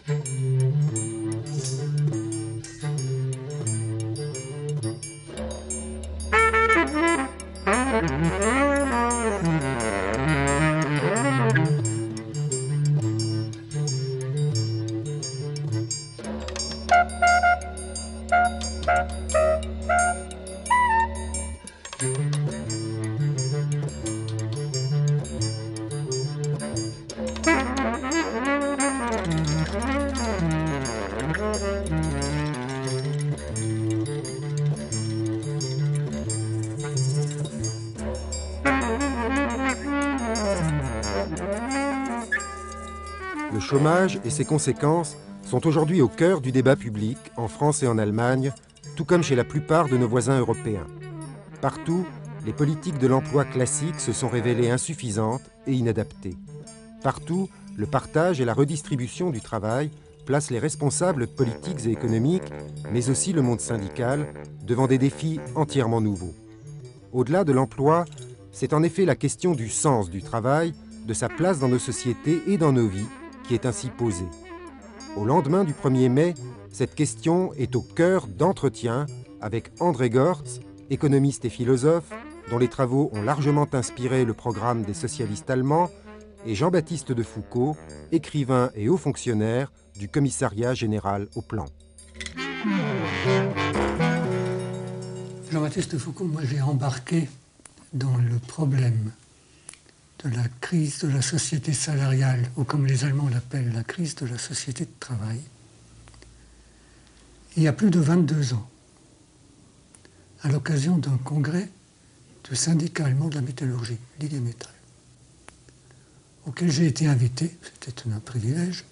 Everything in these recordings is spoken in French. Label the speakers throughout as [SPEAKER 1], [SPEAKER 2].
[SPEAKER 1] Le chômage et ses conséquences sont aujourd'hui au cœur du débat public en France et en Allemagne, tout comme chez la plupart de nos voisins européens. Partout, les politiques de l'emploi classiques se sont révélées insuffisantes et inadaptées. Partout, le partage et la redistribution du travail placent les responsables politiques et économiques, mais aussi le monde syndical, devant des défis entièrement nouveaux. Au-delà de l'emploi, c'est en effet la question du sens du travail, de sa place dans nos sociétés et dans nos vies, qui est ainsi posée. Au lendemain du 1er mai, cette question est au cœur d'entretiens avec André Gorz, économiste et philosophe, dont les travaux ont largement inspiré le programme des socialistes allemands, et Jean-Baptiste de Foucauld, écrivain et haut fonctionnaire du Commissariat général au plan.
[SPEAKER 2] Jean-Baptiste de Foucauld, moi j'ai embarqué dans le problème de la crise de la société salariale, ou comme les Allemands l'appellent, la crise de la société de travail, il y a plus de 22 ans, à l'occasion d'un congrès du syndicat allemand de la métallurgie, l'IG Metall, auquel j'ai été invité, c'était un privilège,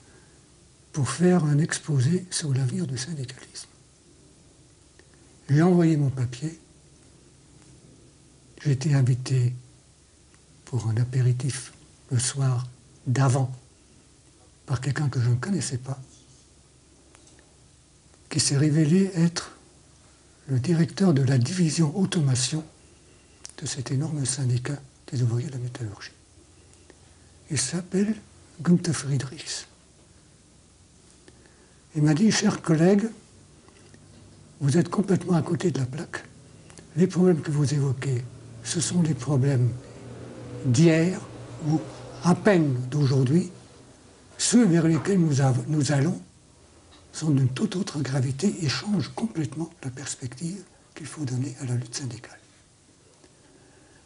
[SPEAKER 2] pour faire un exposé sur l'avenir du syndicalisme. J'ai envoyé mon papier, j'ai été invité pour un apéritif le soir d'avant par quelqu'un que je ne connaissais pas, qui s'est révélé être le directeur de la division automation de cet énorme syndicat des ouvriers de la métallurgie. Il s'appelle Günther Friedrichs. Il m'a dit, chers collègues, vous êtes complètement à côté de la plaque. Les problèmes que vous évoquez, ce sont les problèmes d'hier ou à peine d'aujourd'hui. Ceux vers lesquels nous allons sont d'une toute autre gravité et changent complètement la perspective qu'il faut donner à la lutte syndicale.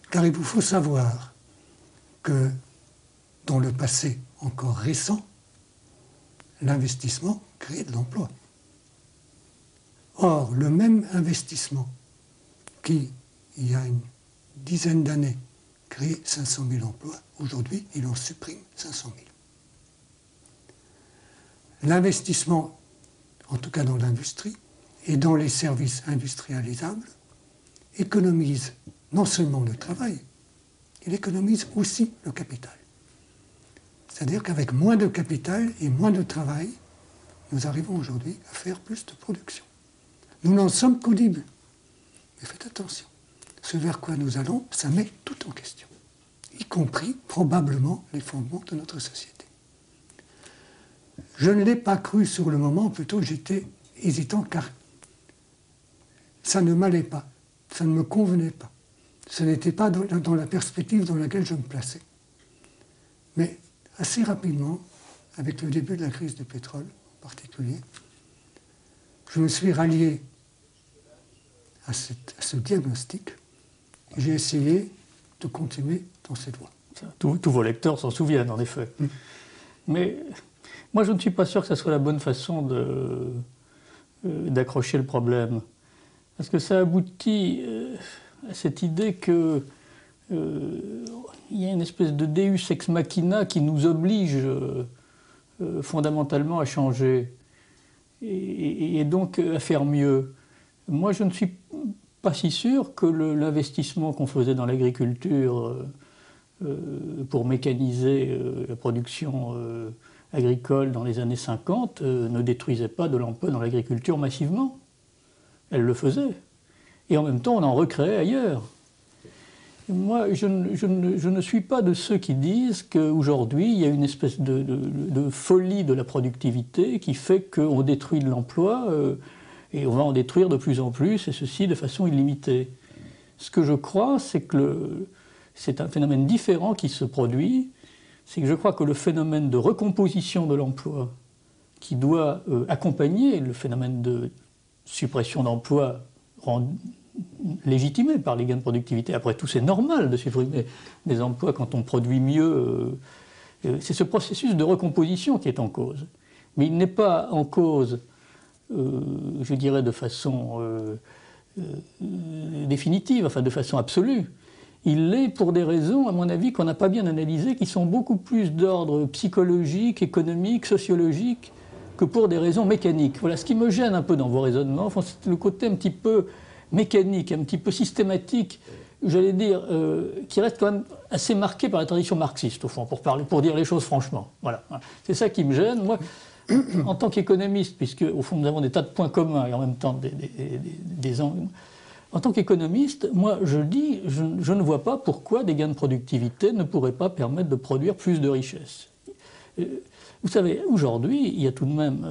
[SPEAKER 2] Car il vous faut savoir que dans le passé encore récent, l'investissement crée de l'emploi. Or, le même investissement qui, il y a une dizaine d'années, créait 500 000 emplois, aujourd'hui, il en supprime 500 000. L'investissement, en tout cas dans l'industrie, et dans les services industrialisables, économise non seulement le travail, il économise aussi le capital. C'est-à-dire qu'avec moins de capital et moins de travail, nous arrivons aujourd'hui à faire plus de production. Nous n'en sommes qu'au début. Mais faites attention, ce vers quoi nous allons, ça met tout en question, y compris probablement les fondements de notre société. Je ne l'ai pas cru sur le moment, plutôt j'étais hésitant car ça ne m'allait pas, ça ne me convenait pas. Ce n'était pas dans la perspective dans laquelle je me plaçais. Mais assez rapidement, avec le début de la crise du pétrole en particulier, je me suis rallié à ce diagnostic et j'ai essayé de continuer dans cette voie.
[SPEAKER 3] Tous vos lecteurs s'en souviennent, en effet. Mais moi, je ne suis pas sûr que ce soit la bonne façon d'accrocher le problème. Parce que ça aboutit à cette idée qu'il y a une espèce de deus ex machina qui nous oblige fondamentalement à changer et donc à faire mieux. Moi, je ne suis pas si sûr que l'investissement qu'on faisait dans l'agriculture pour mécaniser la production agricole dans les années 50 ne détruisait pas de l'emploi dans l'agriculture massivement. Elle le faisait. Et en même temps, on en recréait ailleurs. Moi, je ne suis pas de ceux qui disent qu'aujourd'hui, il y a une espèce de folie de la productivité qui fait qu'on détruit de l'emploi et on va en détruire de plus en plus, et ceci de façon illimitée. Ce que je crois, c'est que c'est un phénomène différent qui se produit. C'est que je crois que le phénomène de recomposition de l'emploi, qui doit accompagner le phénomène de suppression d'emplois légitimé par les gains de productivité. Après tout, c'est normal de supprimer des emplois quand on produit mieux. C'est ce processus de recomposition qui est en cause. Mais il n'est pas en cause, je dirais, de façon définitive, enfin de façon absolue. Il l'est pour des raisons, à mon avis, qu'on n'a pas bien analysées, qui sont beaucoup plus d'ordre psychologique, économique, sociologique, que pour des raisons mécaniques. Voilà, ce qui me gêne un peu dans vos raisonnements, c'est le côté un petit peu mécanique, un petit peu systématique, j'allais dire, qui reste quand même assez marqué par la tradition marxiste, au fond, pour dire les choses franchement. Voilà. C'est ça qui me gêne. Moi, en tant qu'économiste, puisque au fond nous avons des tas de points communs et en même temps des angles, en tant qu'économiste, moi je dis, je ne vois pas pourquoi des gains de productivité ne pourraient pas permettre de produire plus de richesses. Vous savez, aujourd'hui, il y a tout de même,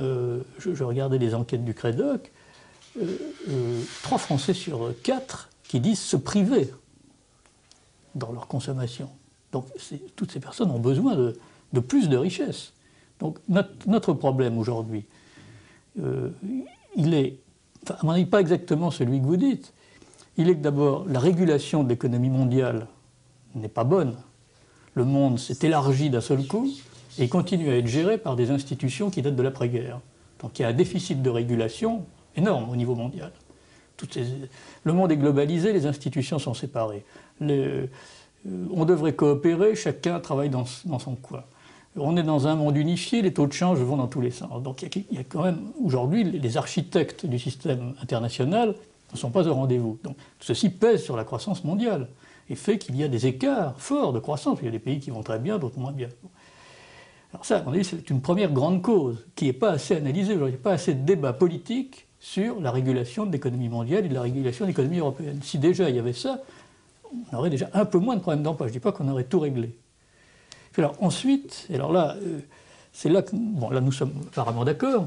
[SPEAKER 3] je regardais les enquêtes du Crédoc, 3 Français sur 4 qui disent se priver dans leur consommation. Donc toutes ces personnes ont besoin de plus de richesses. Donc notre problème aujourd'hui, il est, enfin, à mon avis, pas exactement celui que vous dites. Il est que d'abord, la régulation de l'économie mondiale n'est pas bonne. Le monde s'est élargi d'un seul coup et continue à être géré par des institutions qui datent de l'après-guerre. Donc il y a un déficit de régulation énorme au niveau mondial. Le monde est globalisé, les institutions sont séparées. On devrait coopérer, chacun travaille dans son coin. On est dans un monde unifié, les taux de change vont dans tous les sens. Donc il y a quand même, aujourd'hui, les architectes du système international ne sont pas au rendez-vous. Donc ceci pèse sur la croissance mondiale et fait qu'il y a des écarts forts de croissance. Il y a des pays qui vont très bien, d'autres moins bien. Alors ça, à mon avis, c'est une première grande cause qui n'est pas assez analysée. Il n'y a pas assez de débat politique sur la régulation de l'économie mondiale et de la régulation de l'économie européenne. Si déjà il y avait ça, on aurait déjà un peu moins de problèmes d'emploi. Je ne dis pas qu'on aurait tout réglé. Puis alors ensuite, et alors là, c'est là que, bon, là nous sommes apparemment d'accord.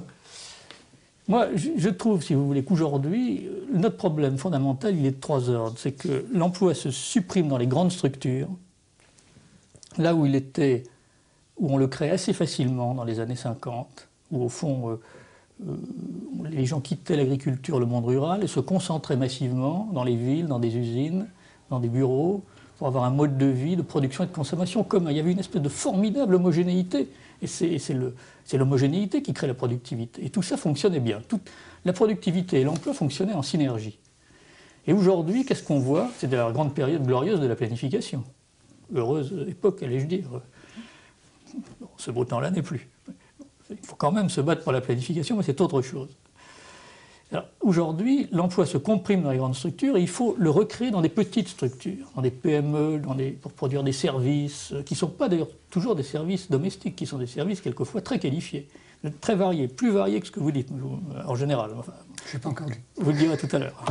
[SPEAKER 3] Moi, je trouve, si vous voulez, qu'aujourd'hui, notre problème fondamental, il est de 3 ordres. C'est que l'emploi se supprime dans les grandes structures, là où où on le crée assez facilement dans les années 50, où au fond, les gens quittaient l'agriculture, le monde rural, et se concentraient massivement dans les villes, dans des usines, dans des bureaux, pour avoir un mode de vie, de production et de consommation commun. Il y avait une espèce de formidable homogénéité, et c'est l'homogénéité qui crée la productivité. Et tout ça fonctionnait bien. La productivité et l'emploi fonctionnaient en synergie. Et aujourd'hui, qu'est-ce qu'on voit? C'est la grande période glorieuse de la planification. Heureuse époque, allais-je dire. Bon, ce beau temps-là n'est plus. Il faut quand même se battre pour la planification, mais c'est autre chose. Aujourd'hui, l'emploi se comprime dans les grandes structures et il faut le recréer dans des petites structures, dans des PME, pour produire des services, qui ne sont pas d'ailleurs toujours des services domestiques, qui sont des services quelquefois très qualifiés, très variés, plus variés que ce que vous dites en général. Enfin,
[SPEAKER 2] je n'ai pas encore dit.
[SPEAKER 3] Vous le direz tout à l'heure.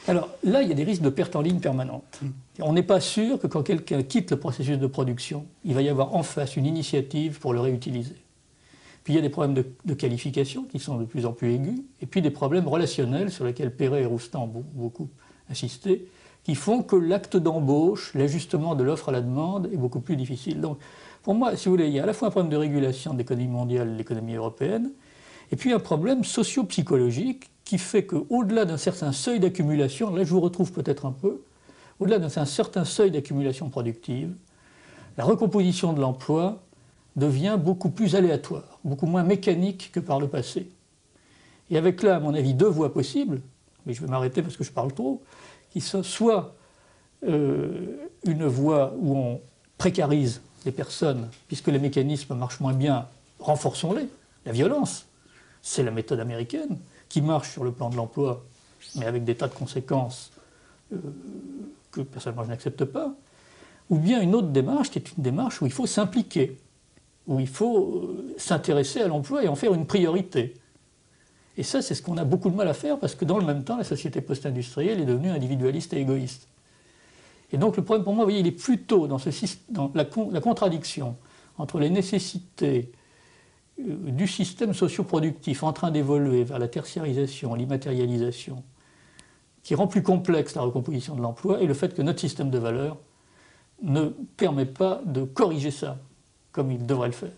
[SPEAKER 3] Alors là, il y a des risques de perte en ligne permanente. On n'est pas sûr que quand quelqu'un quitte le processus de production, il va y avoir en face une initiative pour le réutiliser. Puis il y a des problèmes de qualification qui sont de plus en plus aigus, et puis des problèmes relationnels sur lesquels Perret et Roustan ont beaucoup insisté, qui font que l'acte d'embauche, l'ajustement de l'offre à la demande est beaucoup plus difficile. Donc pour moi, si vous voulez, il y a à la fois un problème de régulation de l'économie mondiale et de l'économie européenne, et puis un problème socio-psychologique qui fait qu'au-delà d'un certain seuil d'accumulation, là je vous retrouve peut-être un peu, au-delà d'un certain seuil d'accumulation productive, la recomposition de l'emploi devient beaucoup plus aléatoire, beaucoup moins mécanique que par le passé. Et avec là, à mon avis, 2 voies possibles, mais je vais m'arrêter parce que je parle trop, qui sont soit une voie où on précarise les personnes, puisque les mécanismes marchent moins bien, renforçons-les. La violence, c'est la méthode américaine, qui marche sur le plan de l'emploi, mais avec des tas de conséquences que personnellement je n'accepte pas, ou bien une autre démarche qui est une démarche où il faut s'impliquer, où il faut s'intéresser à l'emploi et en faire une priorité. Et ça, c'est ce qu'on a beaucoup de mal à faire, parce que dans le même temps, la société post-industrielle est devenue individualiste et égoïste. Et donc le problème pour moi, vous voyez, il est plutôt dans la contradiction entre les nécessités du système socio-productif en train d'évoluer vers la tertiarisation, l'immatérialisation, qui rend plus complexe la recomposition de l'emploi, et le fait que notre système de valeurs ne permet pas de corriger ça comme il devrait le faire.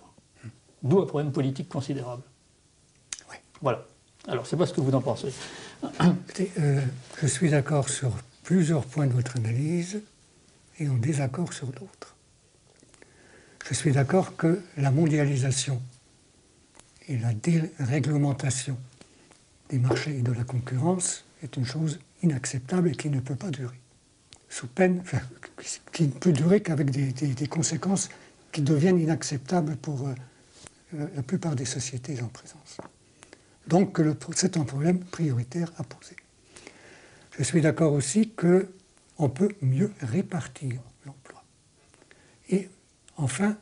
[SPEAKER 3] D'où un problème politique considérable.
[SPEAKER 2] Oui.
[SPEAKER 3] Voilà. Alors, je ne sais pas ce que vous en pensez.
[SPEAKER 2] Écoutez, je suis d'accord sur plusieurs points de votre analyse et en désaccord sur d'autres. Je suis d'accord que la mondialisation et la déréglementation des marchés et de la concurrence est une chose inacceptable et qui ne peut pas durer. Sous peine, qui ne peut durer qu'avec des conséquences qui deviennent inacceptables pour la plupart des sociétés en présence. Donc c'est un problème prioritaire à poser. Je suis d'accord aussi qu'on peut mieux répartir l'emploi. Et enfin,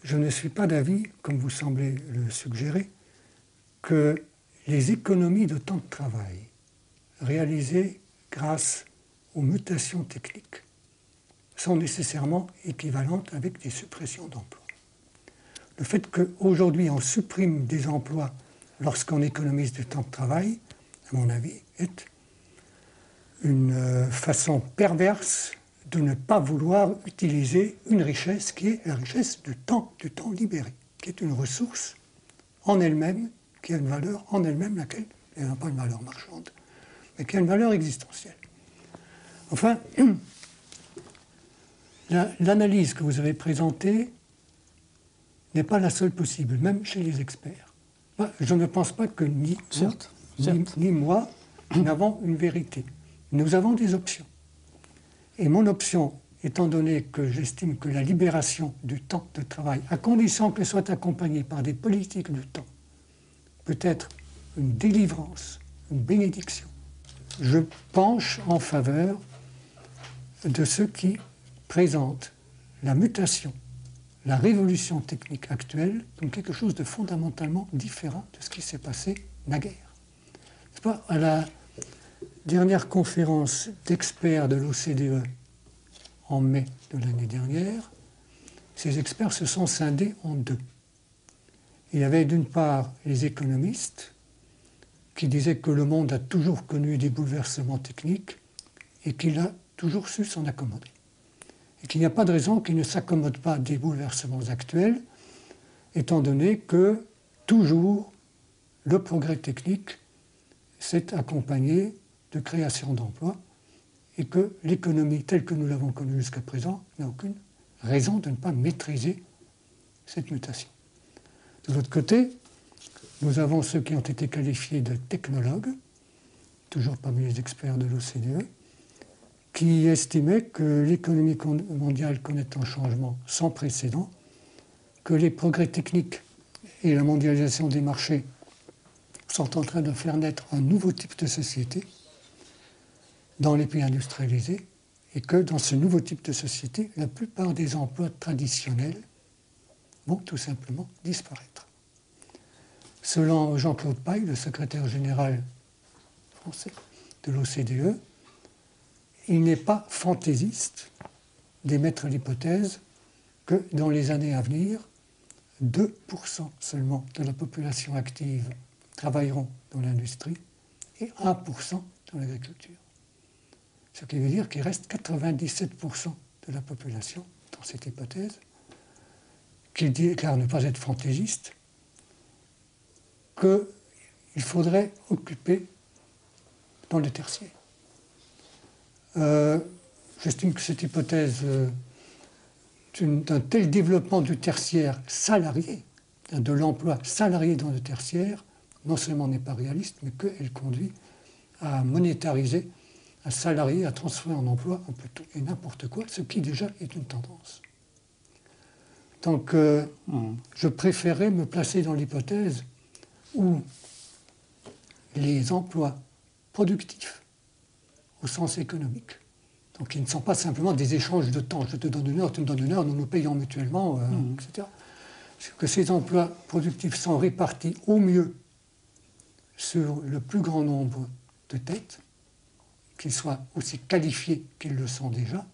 [SPEAKER 2] je ne suis pas d'avis, comme vous semblez le suggérer, que les économies de temps de travail réalisées grâce aux mutations techniques sont nécessairement équivalentes avec des suppressions d'emplois. Le fait qu'aujourd'hui on supprime des emplois lorsqu'on économise du temps de travail, à mon avis, est une façon perverse de ne pas vouloir utiliser une richesse qui est la richesse du temps libéré, qui est une ressource en elle-même, qui a une valeur en elle-même, laquelle n'a pas une valeur marchande, mais qui a une valeur existentielle. Enfin, l'analyse que vous avez présentée n'est pas la seule possible, même chez les experts. Je ne pense pas que ni moi, nous n'avons une vérité. Nous avons des options. Et mon option, étant donné que j'estime que la libération du temps de travail, à condition qu'elle soit accompagnée par des politiques du temps, peut être une délivrance, une bénédiction, je penche en faveur de ceux qui présentent la mutation, la révolution technique actuelle comme quelque chose de fondamentalement différent de ce qui s'est passé naguère. C'est pas à la dernière conférence d'experts de l'OCDE en mai de l'année dernière, ces experts se sont scindés en deux. Il y avait d'une part les économistes qui disaient que le monde a toujours connu des bouleversements techniques et qu'il a toujours su s'en accommoder. Et qu'il n'y a pas de raison qu'il ne s'accommode pas des bouleversements actuels, étant donné que toujours le progrès technique s'est accompagné de création d'emplois et que l'économie telle que nous l'avons connue jusqu'à présent n'a aucune raison de ne pas maîtriser cette mutation. De l'autre côté, nous avons ceux qui ont été qualifiés de technologues, toujours parmi les experts de l'OCDE, qui estimaient que l'économie mondiale connaît un changement sans précédent, que les progrès techniques et la mondialisation des marchés sont en train de faire naître un nouveau type de société dans les pays industrialisés et que dans ce nouveau type de société, la plupart des emplois traditionnels vont tout simplement disparaître. Selon Jean-Claude Paille, le secrétaire général français de l'OCDE, il n'est pas fantaisiste d'émettre l'hypothèse que dans les années à venir, 2% seulement de la population active travailleront dans l'industrie et 1% dans l'agriculture. Ce qui veut dire qu'il reste 97% de la population dans cette hypothèse, qui déclare ne pas être fantaisiste, qu'il faudrait occuper dans le tertiaire. J'estime que cette hypothèse d'un tel développement du tertiaire salarié, de l'emploi salarié dans le tertiaire, non seulement n'est pas réaliste, mais qu'elle conduit à monétariser, à salarier, à transformer en emploi un peu tout et n'importe quoi, ce qui déjà est une tendance. Donc je préférais me placer dans l'hypothèse où les emplois productifs, au sens économique, donc qui ne sont pas simplement des échanges de temps, je te donne une heure, tu me donnes une heure, nous nous payons mutuellement, etc. Que ces emplois productifs sont répartis au mieux sur le plus grand nombre de têtes, qu'ils soient aussi qualifiés qu'ils le sont déjà,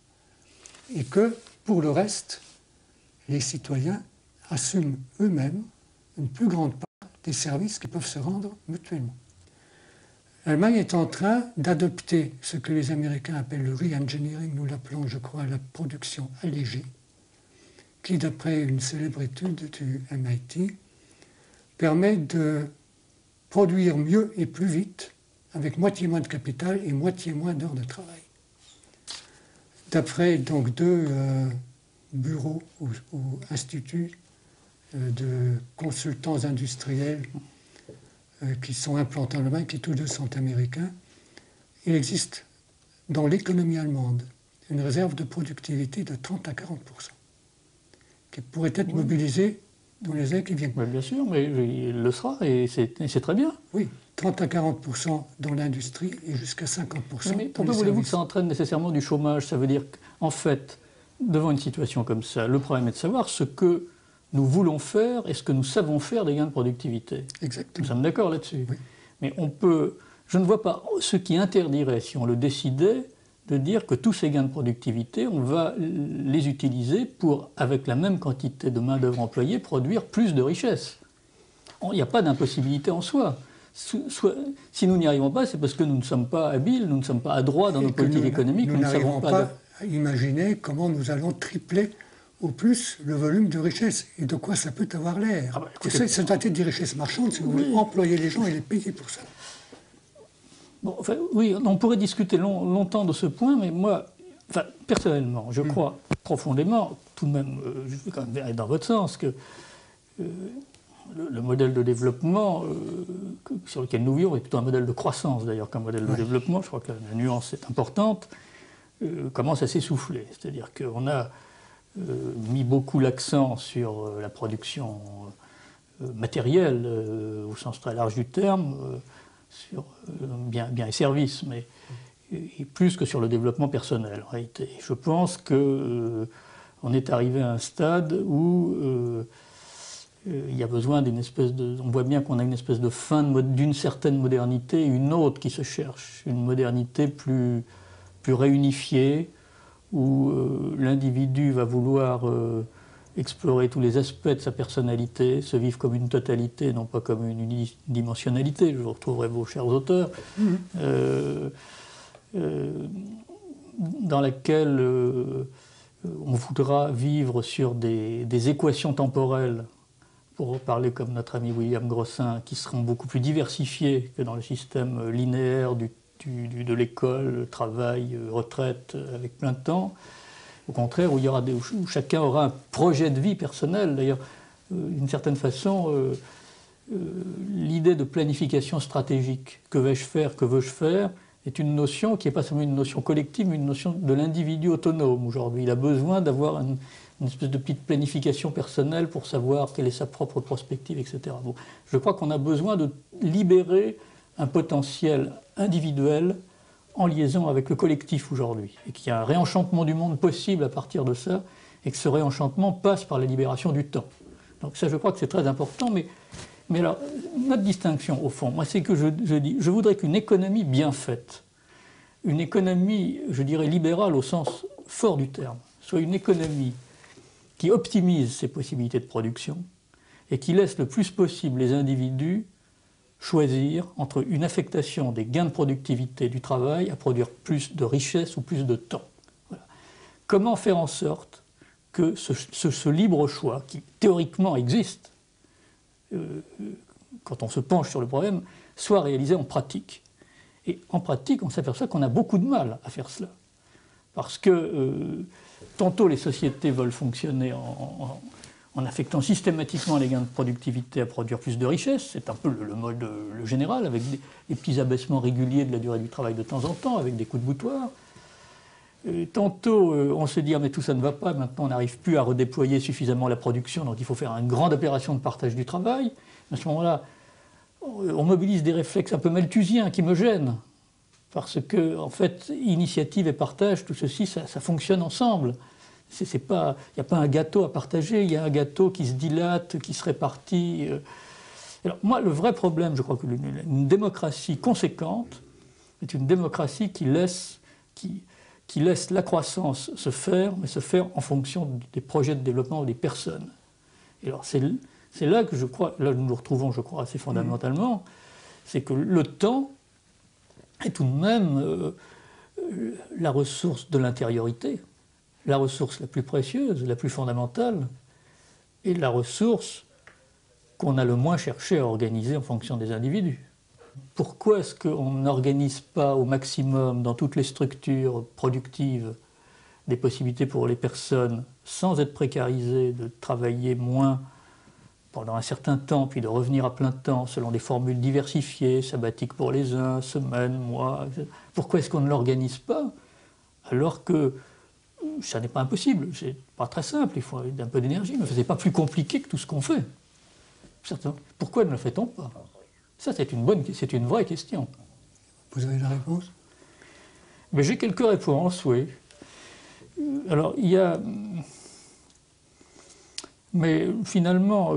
[SPEAKER 2] et que, pour le reste, les citoyens assument eux-mêmes une plus grande part des services qui peuvent se rendre mutuellement. L'Allemagne est en train d'adopter ce que les Américains appellent le re-engineering, nous l'appelons, je crois, la production allégée, qui, d'après une célèbre étude du MIT, permet de produire mieux et plus vite, avec moitié moins de capital et moitié moins d'heures de travail. D'après donc deux bureaux ou instituts de consultants industriels qui sont implantés en Allemagne, qui tous deux sont américains, il existe dans l'économie allemande une réserve de productivité de 30 à 40%, qui pourrait être mobilisée dans les années qui viennent.
[SPEAKER 3] Oui, bien sûr, mais il le sera, et c'est très bien.
[SPEAKER 2] Oui, 30 à 40% dans l'industrie et jusqu'à 50%
[SPEAKER 3] mais
[SPEAKER 2] dans
[SPEAKER 3] pourquoi
[SPEAKER 2] les
[SPEAKER 3] voulez-vous que
[SPEAKER 2] services.
[SPEAKER 3] ça entraîne nécessairement du chômage? Ça veut dire qu'en fait, devant une situation comme ça, le problème est de savoir ce que nous voulons faire et ce que nous savons faire des gains de productivité.
[SPEAKER 2] Exactement.
[SPEAKER 3] Nous sommes d'accord là-dessus.
[SPEAKER 2] Oui.
[SPEAKER 3] Mais je ne vois pas ce qui interdirait, si on le décidait, de dire que tous ces gains de productivité, on va les utiliser pour, avec la même quantité de main-d'œuvre employée, produire plus de richesses. Il n'y a pas d'impossibilité en soi. Si nous n'y arrivons pas, c'est parce que nous ne sommes pas habiles, nous ne sommes pas adroits dans nos politiques économiques,
[SPEAKER 2] nous
[SPEAKER 3] nous ne savons
[SPEAKER 2] n'arrivons
[SPEAKER 3] pas.
[SPEAKER 2] pas à imaginer comment nous allons tripler au plus le volume de richesses et de quoi ça peut avoir l'air. Ça doit être des richesses marchandes, si vous voulez employer les gens et les payer pour ça.
[SPEAKER 3] Bon, enfin, oui, on pourrait discuter longtemps de ce point, mais moi, personnellement, je crois profondément, tout de même, je vais quand même aller dans votre sens, que le modèle de développement sur lequel nous vivons est plutôt un modèle de croissance d'ailleurs qu'un modèle de développement, je crois que la nuance est importante, commence à s'essouffler. C'est-à-dire qu'on a mis beaucoup l'accent sur la production matérielle au sens très large du terme, sur biens et services, mais et plus que sur le développement personnel en réalité. Je pense qu'on est arrivé à un stade où il y a besoin d'une espèce de... On voit bien qu'on a une espèce de fin d'une certaine modernité et une autre qui se cherche, une modernité plus réunifiée, où l'individu va vouloir explorer tous les aspects de sa personnalité, se vivre comme une totalité, non pas comme une unidimensionnalité. Je vous retrouverai vos chers auteurs, dans laquelle on voudra vivre sur des équations temporelles, pour parler comme notre ami William Grossin, qui seront beaucoup plus diversifiées que dans le système linéaire de l'école, travail, retraite avec plein de temps. Au contraire, où chacun aura un projet de vie personnel. D'ailleurs, d'une certaine façon, l'idée de planification stratégique, que vais-je faire, que veux-je faire, est une notion qui n'est pas seulement une notion collective, mais une notion de l'individu autonome aujourd'hui. Il a besoin d'avoir une espèce de petite planification personnelle pour savoir quelle est sa propre prospective, etc. Bon, je crois qu'on a besoin de libérer un potentiel individuel en liaison avec le collectif aujourd'hui, et qu'il y a un réenchantement du monde possible à partir de ça, et que ce réenchantement passe par la libération du temps. Donc ça, je crois que c'est très important, mais alors, notre distinction, au fond, moi, c'est que je dis, je voudrais qu'une économie bien faite, une économie, je dirais, libérale au sens fort du terme, soit une économie qui optimise ses possibilités de production et qui laisse le plus possible les individus choisir entre une affectation des gains de productivité du travail à produire plus de richesse ou plus de temps. Voilà. Comment faire en sorte que ce libre choix, qui théoriquement existe, quand on se penche sur le problème, soit réalisé en pratique. Et en pratique, on s'aperçoit qu'on a beaucoup de mal à faire cela. Parce que tantôt les sociétés veulent fonctionner en affectant systématiquement les gains de productivité à produire plus de richesses, c'est un peu le mode général, avec des petits abaissements réguliers de la durée du travail de temps en temps, avec des coups de boutoir. Tantôt, on se dit, ah, mais tout ça ne va pas, maintenant on n'arrive plus à redéployer suffisamment la production, donc il faut faire une grande opération de partage du travail. À ce moment-là, on mobilise des réflexes un peu malthusiens qui me gênent, parce que, en fait, initiative et partage, tout ceci, ça fonctionne ensemble. Il n'y a pas un gâteau à partager, il y a un gâteau qui se dilate, qui se répartit. Alors, moi, le vrai problème, je crois qu'une démocratie conséquente est une démocratie qui qui laisse la croissance se faire, mais se faire en fonction des projets de développement des personnes. Et alors c'est là que je crois, là nous nous retrouvons, je crois, assez fondamentalement, c'est que le temps est tout de même la ressource de l'intériorité, la ressource la plus précieuse, la plus fondamentale, et la ressource qu'on a le moins cherché à organiser en fonction des individus. Pourquoi est-ce qu'on n'organise pas au maximum dans toutes les structures productives des possibilités pour les personnes, sans être précarisées, de travailler moins pendant un certain temps, puis de revenir à plein temps selon des formules diversifiées, sabbatiques pour les uns, semaines, mois, etc. Pourquoi est-ce qu'on ne l'organise pas alors que ça n'est pas impossible, c'est pas très simple, il faut un peu d'énergie, mais ce n'est pas plus compliqué que tout ce qu'on fait. Pourquoi ne le fait-on pas? Ça, c'est une vraie question.
[SPEAKER 2] Vous avez la réponse?
[SPEAKER 3] Mais j'ai quelques réponses, oui. Alors, il y a... Mais finalement,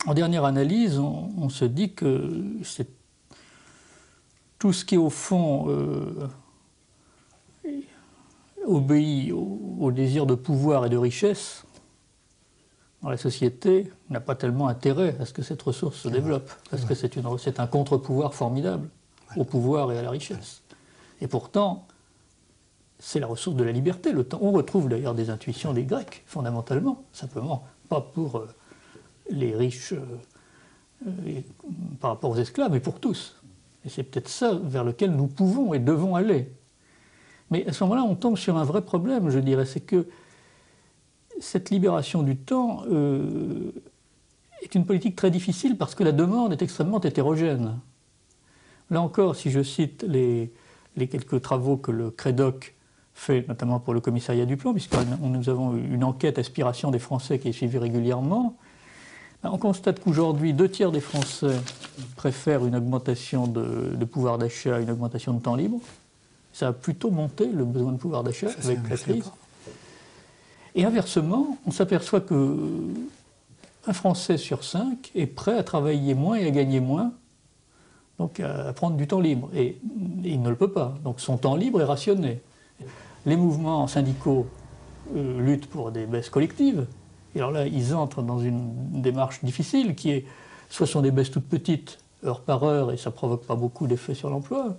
[SPEAKER 3] en dernière analyse, on se dit que c'est tout ce qui, au fond, obéit au désir de pouvoir et de richesse dans la société n'a pas tellement intérêt à ce que cette ressource se développe, parce que c'est un contre-pouvoir formidable au pouvoir et à la richesse. Et pourtant, c'est la ressource de la liberté, le temps. On retrouve d'ailleurs des intuitions des Grecs, fondamentalement, simplement, pas pour les riches par rapport aux esclaves, mais pour tous. Et c'est peut-être ça vers lequel nous pouvons et devons aller. Mais à ce moment-là, on tombe sur un vrai problème, je dirais, c'est que cette libération du temps est une politique très difficile parce que la demande est extrêmement hétérogène. Là encore, si je cite les quelques travaux que le CREDOC fait, notamment pour le commissariat du plan, puisque nous avons une enquête aspiration des Français qui est suivie régulièrement, on constate qu'aujourd'hui, 2/3 des Français préfèrent une augmentation de pouvoir d'achat à une augmentation de temps libre. Ça a plutôt monté, le besoin de pouvoir d'achat, avec la crise. Et inversement, on s'aperçoit qu'un Français sur 5 est prêt à travailler moins et à gagner moins, donc à prendre du temps libre. Et il ne le peut pas. Donc son temps libre est rationné. Les mouvements syndicaux luttent pour des baisses collectives. Et alors là, ils entrent dans une démarche difficile qui est, soit sont des baisses toutes petites, heure par heure, et ça ne provoque pas beaucoup d'effets sur l'emploi,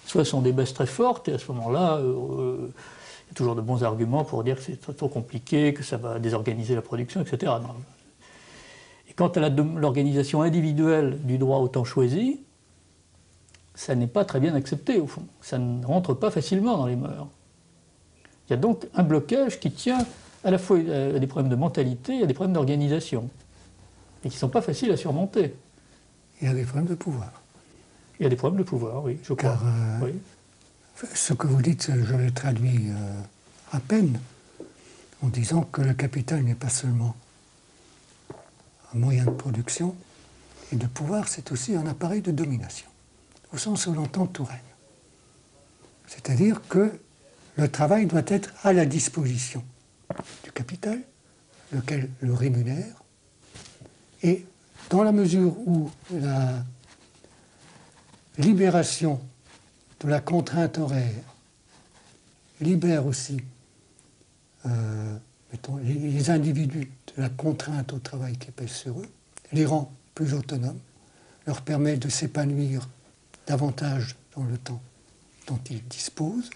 [SPEAKER 3] soit sont des baisses très fortes, et à ce moment-là, il y a toujours de bons arguments pour dire que c'est trop compliqué, que ça va désorganiser la production, etc. Non. Et quant à l'organisation individuelle du droit au temps choisi, ça n'est pas très bien accepté, au fond. Ça ne rentre pas facilement dans les mœurs. Il y a donc un blocage qui tient à la fois à des problèmes de mentalité et à des problèmes d'organisation, et qui ne sont pas faciles à surmonter.
[SPEAKER 2] Il y a des problèmes de pouvoir.
[SPEAKER 3] Il y a des problèmes de pouvoir, oui, je crois.
[SPEAKER 2] Car
[SPEAKER 3] oui.
[SPEAKER 2] Ce que vous dites, je le traduis à peine, en disant que le capital n'est pas seulement un moyen de production et de pouvoir, c'est aussi un appareil de domination, au sens où l'entend tout règne. C'est-à-dire que le travail doit être à la disposition du capital, lequel le rémunère, et dans la mesure où la libération de la contrainte horaire libère aussi mettons, les individus de la contrainte au travail qui pèse sur eux, les rend plus autonomes, leur permet de s'épanouir davantage dans le temps dont ils disposent.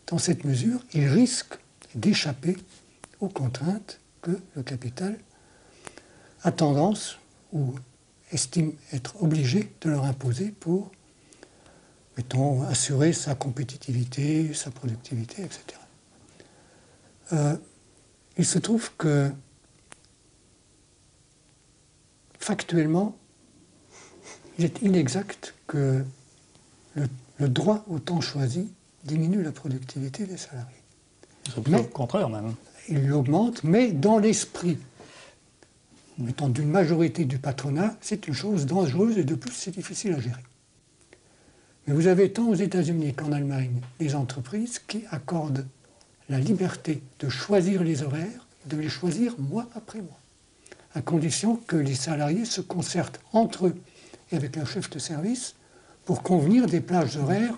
[SPEAKER 2] Dans cette mesure, ils risquent d'échapper aux contraintes que le capital a tendance ou estime être obligé de leur imposer pour, mettons, assurer sa compétitivité, sa productivité, etc. Il se trouve que, factuellement, il est inexact que le droit au temps choisi diminue la productivité des salariés.
[SPEAKER 3] C'est plutôt le contraire, même.
[SPEAKER 2] Il l'augmente, mais dans l'esprit, mettons, d'une majorité du patronat, c'est une chose dangereuse et de plus, c'est difficile à gérer. Mais vous avez tant aux États-Unis qu'en Allemagne des entreprises qui accordent la liberté de choisir les horaires, de les choisir mois après mois, à condition que les salariés se concertent entre eux et avec leur chef de service pour convenir des plages horaires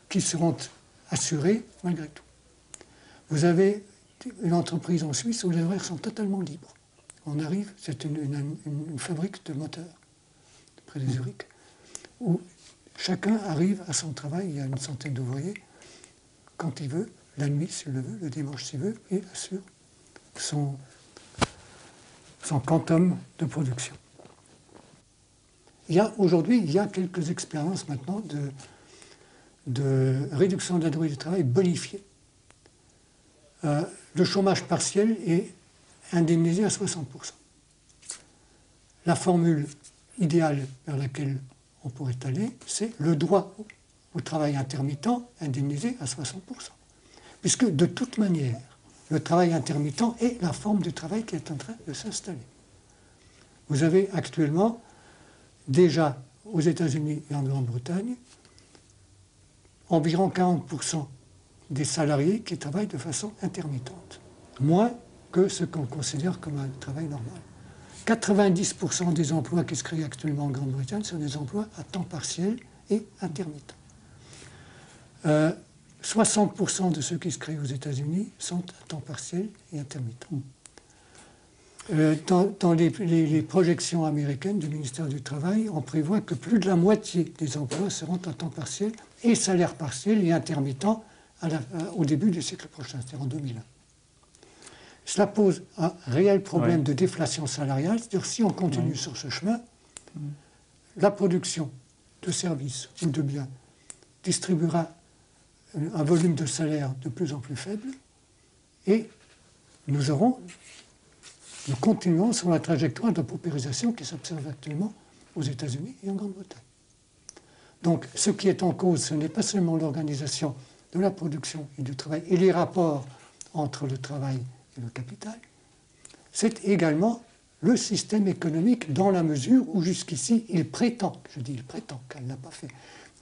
[SPEAKER 2] qui seront assurés malgré tout. Vous avez une entreprise en Suisse où les horaires sont totalement libres. On arrive, c'est une fabrique de moteurs près de Zurich, où chacun arrive à son travail, il y a une centaine d'ouvriers, quand il veut, la nuit s'il le veut, le dimanche s'il veut, et assure son quantum de production. Aujourd'hui, il y a quelques expériences maintenant de réduction de la durée du travail bonifiée. Le chômage partiel est indemnisé à 60%. La formule idéale vers laquelle on pourrait aller, c'est le droit au travail intermittent indemnisé à 60%. Puisque de toute manière, le travail intermittent est la forme du travail qui est en train de s'installer. Vous avez actuellement, déjà aux États-Unis et en Grande-Bretagne, environ 40% des salariés qui travaillent de façon intermittente. Moins que ce qu'on considère comme un travail normal. 90% des emplois qui se créent actuellement en Grande-Bretagne sont des emplois à temps partiel et intermittent. 60% de ceux qui se créent aux États-Unis sont à temps partiel et intermittents. Dans les projections américaines du ministère du Travail, on prévoit que plus de la moitié des emplois seront à temps partiel et salaire partiel et intermittent au début du siècle prochain, c'est-à-dire en 2001. Cela pose un réel problème de déflation salariale, c'est-à-dire si on continue sur ce chemin, la production de services ou de biens distribuera un volume de salaire de plus en plus faible et nous continuons sur la trajectoire de paupérisation qui s'observe actuellement aux États-Unis et en Grande-Bretagne. Donc ce qui est en cause, ce n'est pas seulement l'organisation de la production et du travail et les rapports entre le travail et le capital, c'est également le système économique dans la mesure où jusqu'ici il prétend, je dis il prétend, car il ne l'a pas fait,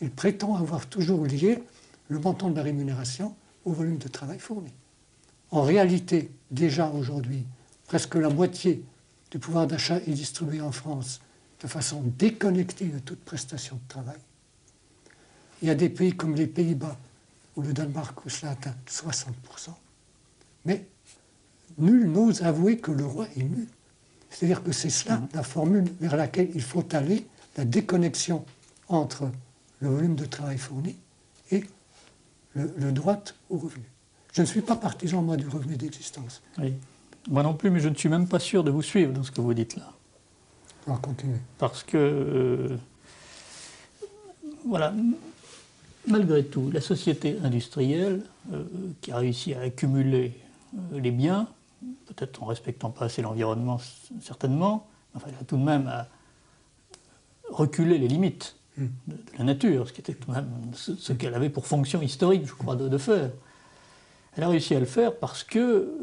[SPEAKER 2] il prétend avoir toujours lié le montant de la rémunération au volume de travail fourni. En réalité, déjà aujourd'hui, presque la moitié du pouvoir d'achat est distribué en France de façon déconnectée de toute prestation de travail. Il y a des pays comme les Pays-Bas ou le Danemark où cela atteint 60%, mais nul n'ose avouer que le roi est nu. C'est-à-dire que c'est cela la formule vers laquelle il faut aller, la déconnexion entre le volume de travail fourni et le droit au revenu. Je ne suis pas partisan, moi, du revenu d'existence.
[SPEAKER 3] Oui. Moi non plus, mais je ne suis même pas sûr de vous suivre dans ce que vous dites là.
[SPEAKER 2] On va continuer.
[SPEAKER 3] Parce que, voilà, malgré tout, la société industrielle qui a réussi à accumuler les biens, peut-être en respectant pas assez l'environnement, certainement, enfin, elle a tout de même à reculer les limites de la nature, ce qui était tout de même ce qu'elle avait pour fonction historique, je crois, de faire. Elle a réussi à le faire parce que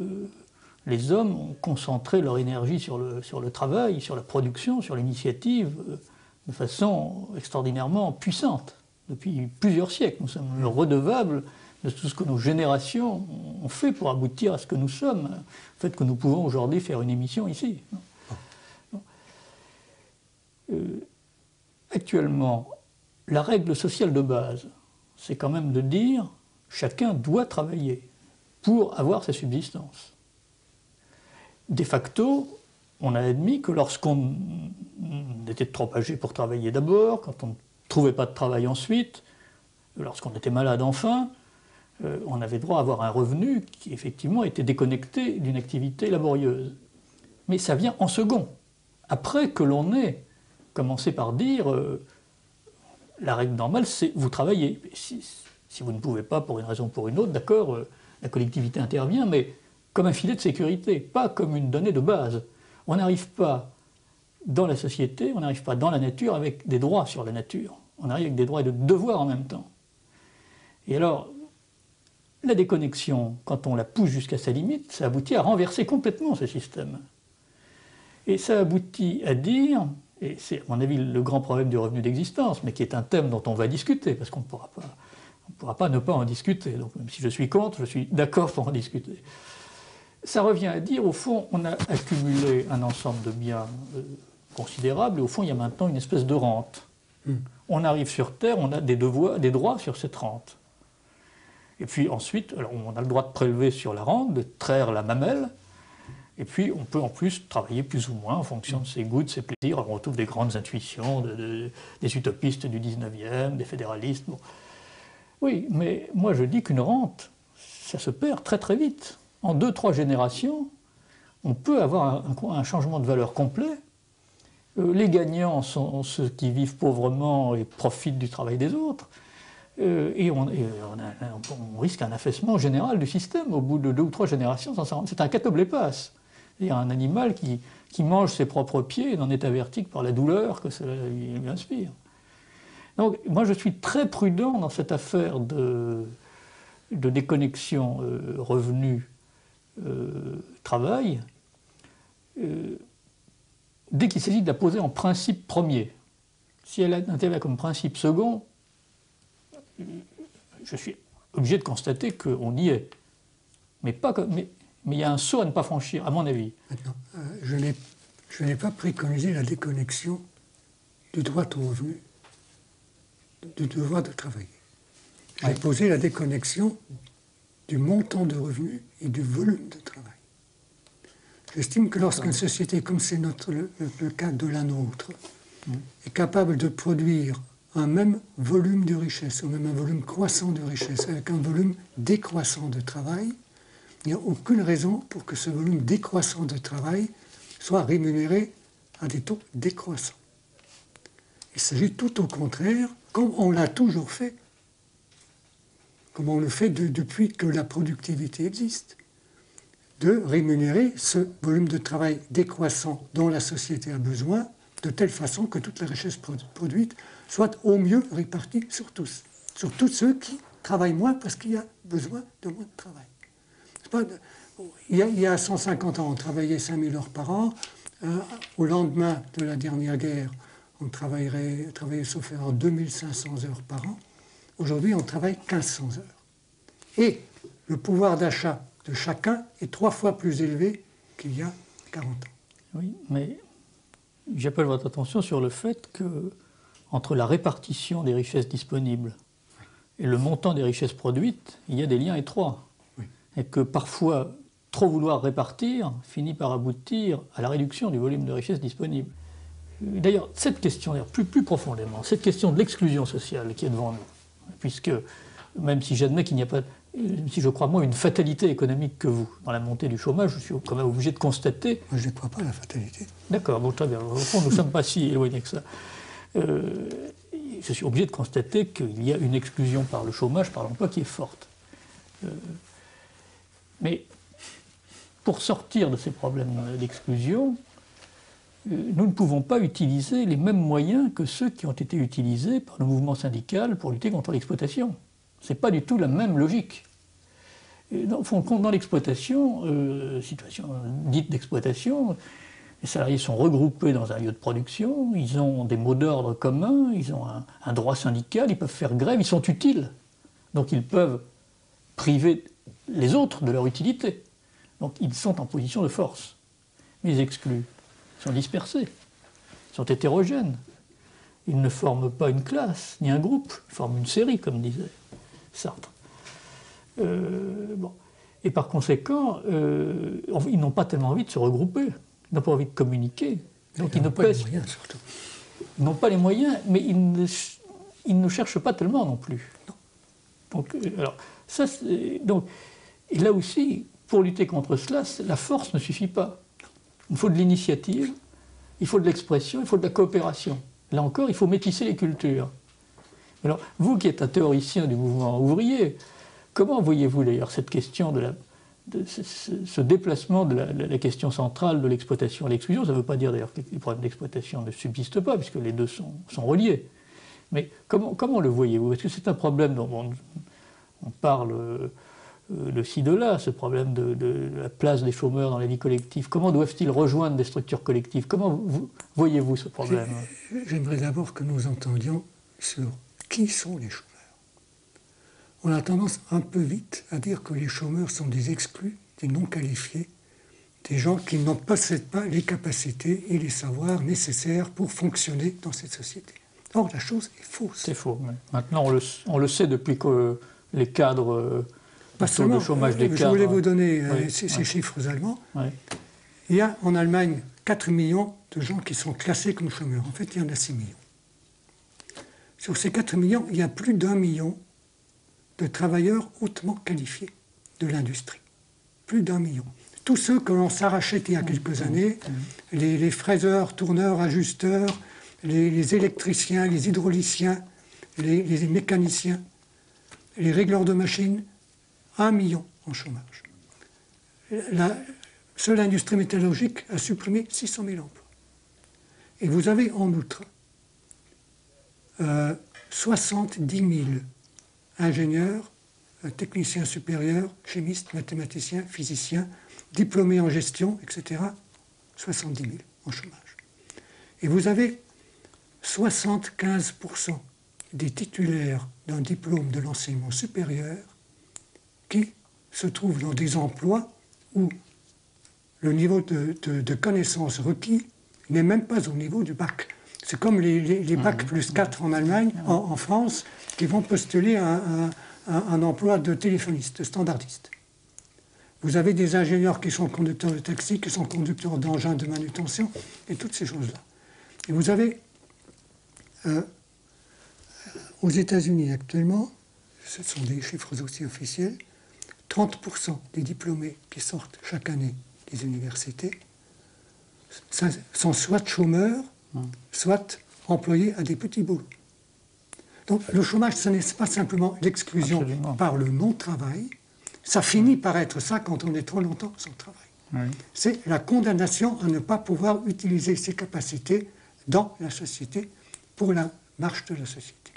[SPEAKER 3] les hommes ont concentré leur énergie sur le travail, sur la production, sur l'initiative, de façon extraordinairement puissante. Depuis plusieurs siècles, nous sommes redevables de tout ce que nos générations ont fait pour aboutir à ce que nous sommes, au fait que nous pouvons aujourd'hui faire une émission ici. Actuellement, la règle sociale de base, c'est quand même de dire chacun doit travailler pour avoir sa subsistance. De facto, on a admis que lorsqu'on était trop âgé pour travailler d'abord, quand on ne trouvait pas de travail ensuite, lorsqu'on était malade enfin, on avait droit à avoir un revenu qui effectivement était déconnecté d'une activité laborieuse. Mais ça vient en second, après que l'on ait commencé par dire la règle normale, c'est vous travaillez. Si vous ne pouvez pas pour une raison ou pour une autre, d'accord, la collectivité intervient, mais comme un filet de sécurité, pas comme une donnée de base. On n'arrive pas dans la société, on n'arrive pas dans la nature avec des droits sur la nature. On arrive avec des droits et des devoirs en même temps. Et alors, la déconnexion, quand on la pousse jusqu'à sa limite, ça aboutit à renverser complètement ce système. Et ça aboutit à dire, et c'est à mon avis le grand problème du revenu d'existence, mais qui est un thème dont on va discuter, parce qu'on ne pourra pas ne pas en discuter. Donc même si je suis contre, je suis d'accord pour en discuter. Ça revient à dire, au fond, on a accumulé un ensemble de biens considérables, et au fond, il y a maintenant une espèce de rente. On arrive sur Terre, on a des droits sur cette rente. Et puis ensuite, alors on a le droit de prélever sur la rente, de traire la mamelle, et puis on peut en plus travailler plus ou moins en fonction de ses goûts, de ses plaisirs. Alors on retrouve des grandes intuitions des utopistes du 19e, des fédéralistes. Bon. Oui, mais moi je dis qu'une rente, ça se perd très très vite. En 2-3 générations, on peut avoir un changement de valeur complet. Les gagnants sont ceux qui vivent pauvrement et profitent du travail des autres. Et on risque un affaissement général du système. Au bout de 2 ou 3 générations, c'est un catoblépas. C'est-à-dire un animal qui mange ses propres pieds et n'en est averti que par la douleur que cela lui inspire. Donc moi je suis très prudent dans cette affaire de déconnexion revenu-travail. Dès qu'il s'agit de la poser en principe premier. Si elle intervient comme principe second, je suis obligé de constater qu'on y est. Mais il y a un saut à ne pas franchir, à mon avis.
[SPEAKER 2] Maintenant, je n'ai pas préconisé la déconnexion du droit au revenu, du devoir de travailler. J'ai posé la déconnexion du montant de revenus et du volume de travail. J'estime que lorsqu'une société, comme c'est le cas de la nôtre, est capable de produire un même volume de richesse, ou même un volume croissant de richesse, avec un volume décroissant de travail, il n'y a aucune raison pour que ce volume décroissant de travail soit rémunéré à des taux décroissants. Il s'agit tout au contraire, comme on l'a toujours fait, comme on le fait depuis que la productivité existe, de rémunérer ce volume de travail décroissant dont la société a besoin, de telle façon que toute la richesse produite soit au mieux répartie sur tous ceux qui travaillent moins parce qu'il y a besoin de moins de travail. Il y a 150 ans, on travaillait 5000 heures par an. Au lendemain de la dernière guerre, on travaillait sauf erreur 2500 heures par an. Aujourd'hui, on travaille 1500 heures. Et le pouvoir d'achat de chacun est 3 fois plus élevé qu'il y a 40 ans.
[SPEAKER 3] Oui, mais j'appelle votre attention sur le fait que, entre la répartition des richesses disponibles et le montant des richesses produites, il y a des liens étroits. Oui. Et que parfois, trop vouloir répartir finit par aboutir à la réduction du volume de richesses disponibles. D'ailleurs, cette question, plus profondément, cette question de l'exclusion sociale qui est devant nous, puisque même si j'admets qu'il n'y a pas, si je crois moi, une fatalité économique que vous, dans la montée du chômage, je suis quand même obligé de constater...
[SPEAKER 2] Moi, je ne crois pas à la fatalité.
[SPEAKER 3] D'accord, bon, très bien. Au fond, nous ne sommes pas si éloignés que ça. Je suis obligé de constater qu'il y a une exclusion par le chômage, par l'emploi, qui est forte. Mais pour sortir de ces problèmes d'exclusion, nous ne pouvons pas utiliser les mêmes moyens que ceux qui ont été utilisés par le mouvement syndical pour lutter contre l'exploitation. Ce n'est pas du tout la même logique. Dans l'exploitation, situation dite d'exploitation, les salariés sont regroupés dans un lieu de production, ils ont des mots d'ordre communs, ils ont un droit syndical, ils peuvent faire grève, ils sont utiles. Donc ils peuvent priver les autres de leur utilité. Donc ils sont en position de force. Mais les exclus sont dispersés, ils sont hétérogènes. Ils ne forment pas une classe, ni un groupe, ils forment une série, comme disait Sartre. Et par conséquent, ils n'ont pas tellement envie de se regrouper, ils n'ont pas envie de communiquer. Donc ils n'ont pas les moyens, surtout. Ils n'ont pas les moyens, mais ils ne cherchent pas tellement non plus. Donc, et là aussi, pour lutter contre cela, la force ne suffit pas. Il faut de l'initiative, il faut de l'expression, il faut de la coopération. Là encore, il faut métisser les cultures. Alors, vous qui êtes un théoricien du mouvement ouvrier, comment voyez-vous d'ailleurs cette question ce déplacement de la question centrale de l'exploitation à l'exclusion? Ça ne veut pas dire d'ailleurs que les problèmes d'exploitation ne subsistent pas, puisque les deux sont reliés. Mais comment le voyez-vous? Est-ce que c'est un problème dont on parle de ci, de là, ce problème de la place des chômeurs dans la vie collective? Comment doivent-ils rejoindre des structures collectives? Comment voyez-vous ce problème?
[SPEAKER 2] J'aimerais d'abord que nous entendions sur qui sont les chômeurs. On a tendance un peu vite à dire que les chômeurs sont des exclus, des non-qualifiés, des gens qui n'en possèdent pas les capacités et les savoirs nécessaires pour fonctionner dans cette société. Or, la chose est fausse.
[SPEAKER 3] C'est faux. Mais maintenant, on le sait depuis que les cadres,
[SPEAKER 2] Pas
[SPEAKER 3] le taux de
[SPEAKER 2] seulement,
[SPEAKER 3] chômage des cadres.
[SPEAKER 2] je voulais vous donner
[SPEAKER 3] Oui,
[SPEAKER 2] ces chiffres allemands.
[SPEAKER 3] Oui.
[SPEAKER 2] Il y a en Allemagne 4 millions de gens qui sont classés comme chômeurs. En fait, il y en a 6 millions. Sur ces 4 millions, il y a plus d'1 million de travailleurs hautement qualifiés de l'industrie. Plus d'1 million. Tous ceux que l'on s'arrachait il y a quelques années, les fraiseurs, tourneurs, ajusteurs, les électriciens, les hydrauliciens, les mécaniciens, les régleurs de machines, 1 million en chômage. La seule industrie métallurgique a supprimé 600 000 emplois. Et vous avez en outre 70 000 ingénieurs, techniciens supérieurs, chimistes, mathématiciens, physiciens, diplômés en gestion, etc. 70 000 en chômage. Et vous avez 75% des titulaires d'un diplôme de l'enseignement supérieur qui se trouvent dans des emplois où le niveau de connaissances requis n'est même pas au niveau du bac. C'est comme les bacs plus 4 en Allemagne, en France, qui vont postuler un emploi de téléphoniste, de standardiste. Vous avez des ingénieurs qui sont conducteurs de taxi, qui sont conducteurs d'engins de manutention, et toutes ces choses-là. Et vous avez, aux États-Unis actuellement, ce sont des chiffres aussi officiels, 30% des diplômés qui sortent chaque année des universités sont soit chômeurs, soit employés à des petits boulots. Donc le chômage, ce n'est pas simplement l'exclusion par le non-travail, ça finit par être ça quand on est trop longtemps sans travail.
[SPEAKER 3] Oui.
[SPEAKER 2] C'est la condamnation à ne pas pouvoir utiliser ses capacités dans la société pour la marche de la société.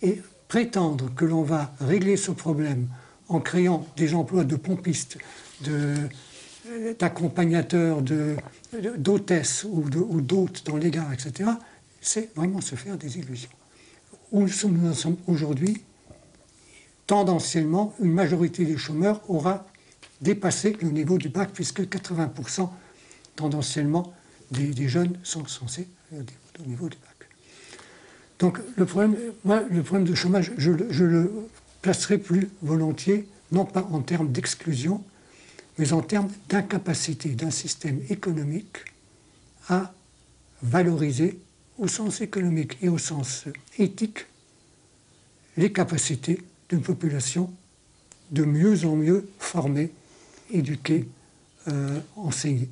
[SPEAKER 2] Et prétendre que l'on va régler ce problème en créant des emplois de pompistes, d'accompagnateurs, d'hôtesses ou d'hôtes dans les gares, etc., c'est vraiment se faire des illusions. Où nous en sommes aujourd'hui, tendanciellement, une majorité des chômeurs aura dépassé le niveau du bac, puisque 80% tendanciellement des jeunes sont censés au niveau du bac. Donc le problème de chômage, je le placerai plus volontiers, non pas en termes d'exclusion, mais en termes d'incapacité d'un système économique à valoriser, au sens économique et au sens éthique, les capacités d'une population de mieux en mieux formée, éduquée, enseignée.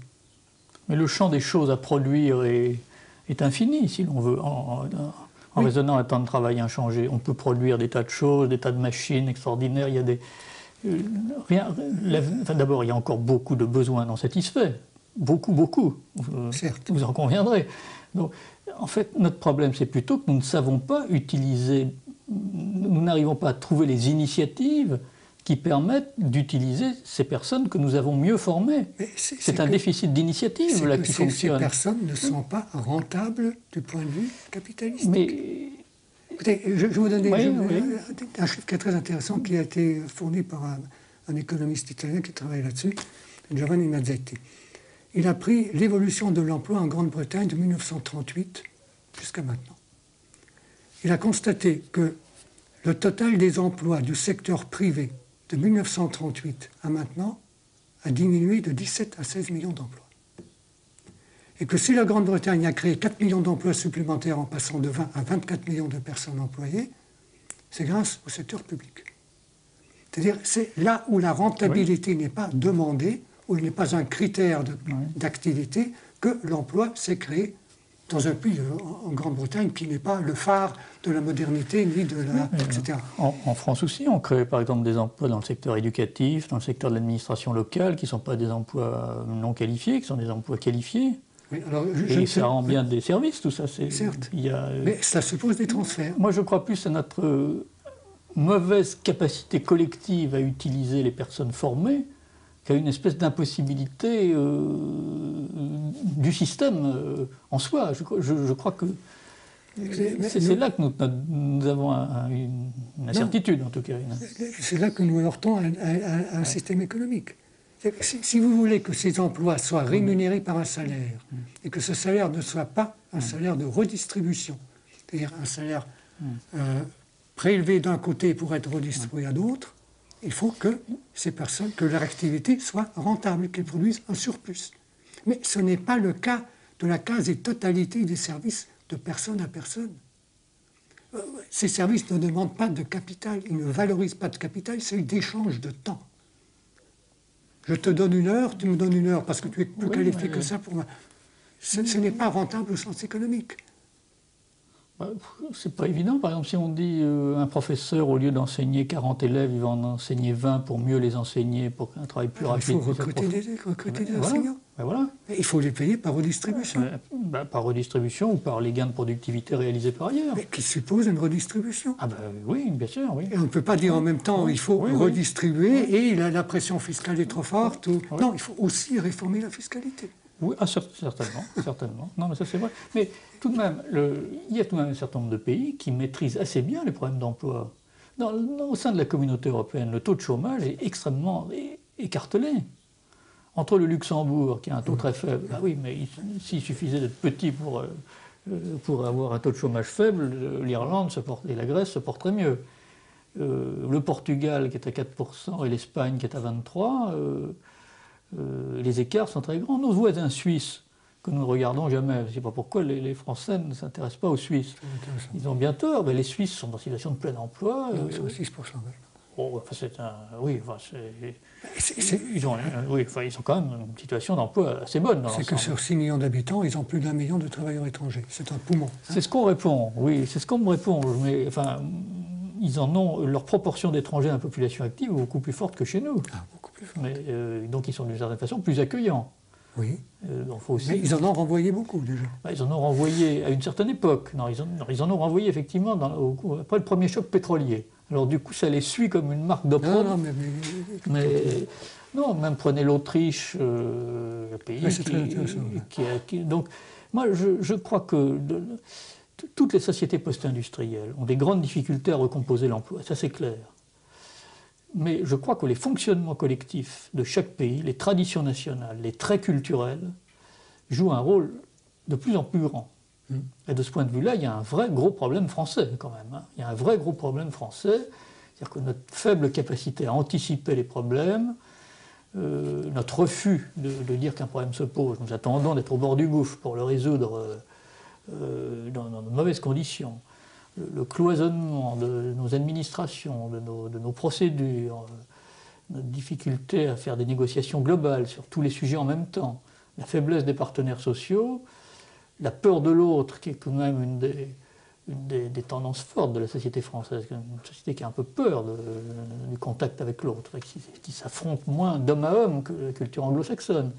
[SPEAKER 3] Mais le champ des choses à produire est infini, si l'on veut, en raisonnant un temps de travail inchangé. On peut produire des tas de choses, des tas de machines extraordinaires. Il y a des... d'abord, il y a encore beaucoup de besoins non satisfaits. Beaucoup.
[SPEAKER 2] Certes.
[SPEAKER 3] Vous en conviendrez. Donc, en fait, notre problème, c'est plutôt que nous ne savons pas utiliser, nous n'arrivons pas à trouver les initiatives qui permettent d'utiliser ces personnes que nous avons mieux formées. C'est un déficit d'initiative là qui fonctionne.
[SPEAKER 2] Ces personnes ne sont pas rentables du point de vue capitalistique.
[SPEAKER 3] Mais...
[SPEAKER 2] Écoutez, je vais vous donner un chiffre qui est très intéressant, qui a été fourni par un économiste italien qui travaille là-dessus, Giovanni Mazzetti. Il a pris l'évolution de l'emploi en Grande-Bretagne de 1938 jusqu'à maintenant. Il a constaté que le total des emplois du secteur privé de 1938 à maintenant a diminué de 17 à 16 millions d'emplois. Et que si la Grande-Bretagne a créé 4 millions d'emplois supplémentaires en passant de 20 à 24 millions de personnes employées, c'est grâce au secteur public. C'est-à-dire, c'est là où la rentabilité n'est pas demandée, où il n'est pas un critère d'activité, que l'emploi s'est créé dans un pays, en Grande-Bretagne, qui n'est pas le phare de la modernité, ni de la... etc.
[SPEAKER 3] En France aussi, on crée par exemple des emplois dans le secteur éducatif, dans le secteur de l'administration locale, qui ne sont pas des emplois non qualifiés, qui sont des emplois qualifiés.
[SPEAKER 2] Oui, alors,
[SPEAKER 3] et ça rend bien des services, tout ça.
[SPEAKER 2] Certes, mais ça suppose des transferts.
[SPEAKER 3] Moi, je crois plus à notre mauvaise capacité collective à utiliser les personnes formées qu'à une espèce d'impossibilité du système en soi. Je crois que c'est là que nous avons une incertitude, en tout cas.
[SPEAKER 2] C'est là que nous heurtons à un système économique. Si vous voulez que ces emplois soient rémunérés par un salaire, et que ce salaire ne soit pas un salaire de redistribution, c'est-à-dire un salaire prélevés d'un côté pour être redistribués à d'autres, il faut que ces personnes, que leur activité soit rentable, qu'elles produisent un surplus. Mais ce n'est pas le cas de la quasi-totalité des services de personne à personne. Ces services ne demandent pas de capital, ils ne valorisent pas de capital, c'est d'échange de temps. Je te donne 1 heure, tu me donnes 1 heure parce que tu es plus qualifié que ça pour moi. Ce n'est pas rentable au sens économique.
[SPEAKER 3] C'est pas évident. Par exemple, si on dit un professeur, au lieu d'enseigner 40 élèves, il va en enseigner 20 pour mieux les enseigner, pour qu'un travail plus rapide.
[SPEAKER 2] Il faut recruter des enseignants.
[SPEAKER 3] Voilà.
[SPEAKER 2] Il faut les payer par redistribution.
[SPEAKER 3] Par redistribution ou par les gains de productivité réalisés par ailleurs.
[SPEAKER 2] Mais qui suppose une redistribution.
[SPEAKER 3] Oui, bien sûr. Oui.
[SPEAKER 2] Et on ne peut pas dire en même temps il faut redistribuer et la pression fiscale est trop forte. Non, il faut aussi réformer la fiscalité.
[SPEAKER 3] Oui, certainement. Non, mais ça c'est vrai. Mais tout de même, il y a tout de même un certain nombre de pays qui maîtrisent assez bien les problèmes d'emploi. Au sein de la communauté européenne, le taux de chômage est extrêmement écartelé. Entre le Luxembourg, qui a un taux très faible, oui, mais s'il suffisait d'être petit pour avoir un taux de chômage faible, l'Irlande et la Grèce se porteraient mieux. Le Portugal, qui est à 4%, et l'Espagne, qui est à 23%, les écarts sont très grands. Nos voisins suisses, que nous ne regardons jamais, je ne sais pas pourquoi les Français ne s'intéressent pas aux Suisses. Ils ont bien tort, mais les Suisses sont en situation de plein emploi.
[SPEAKER 2] Ils sont à 6%.
[SPEAKER 3] Ils ont quand même une situation d'emploi assez bonne.
[SPEAKER 2] C'est que sur 6 millions d'habitants, ils ont plus d'1 million de travailleurs étrangers. C'est un poumon.
[SPEAKER 3] C'est ce qu'on répond, oui, c'est ce qu'on me répond. Mais ils en ont, leur proportion d'étrangers dans la population active est beaucoup plus forte que chez nous.
[SPEAKER 2] Beaucoup plus forte.
[SPEAKER 3] Mais, donc ils sont d'une certaine façon plus accueillants.
[SPEAKER 2] Oui.
[SPEAKER 3] Faut aussi...
[SPEAKER 2] Mais ils en ont renvoyé beaucoup déjà.
[SPEAKER 3] Ils en ont renvoyé à une certaine époque. Ils en ont renvoyé effectivement après le premier choc pétrolier. Alors du coup, ça les suit comme une marque d'opprobre. Non, même prenez l'Autriche, le pays donc, moi, je crois que toutes les sociétés post-industrielles ont des grandes difficultés à recomposer l'emploi, ça c'est clair. Mais je crois que les fonctionnements collectifs de chaque pays, les traditions nationales, les traits culturels, jouent un rôle de plus en plus grand. Et de ce point de vue-là, il y a un vrai gros problème français quand même. Il y a un vrai gros problème français, c'est-à-dire que notre faible capacité à anticiper les problèmes, notre refus de dire qu'un problème se pose, nous attendons d'être au bord du gouffre pour le résoudre dans de mauvaises conditions, le cloisonnement de nos administrations, de nos procédures, notre difficulté à faire des négociations globales sur tous les sujets en même temps, la faiblesse des partenaires sociaux, la peur de l'autre, qui est quand même une des tendances fortes de la société française, une société qui a un peu peur du contact avec l'autre, qui s'affronte moins d'homme à homme que la culture anglo-saxonne.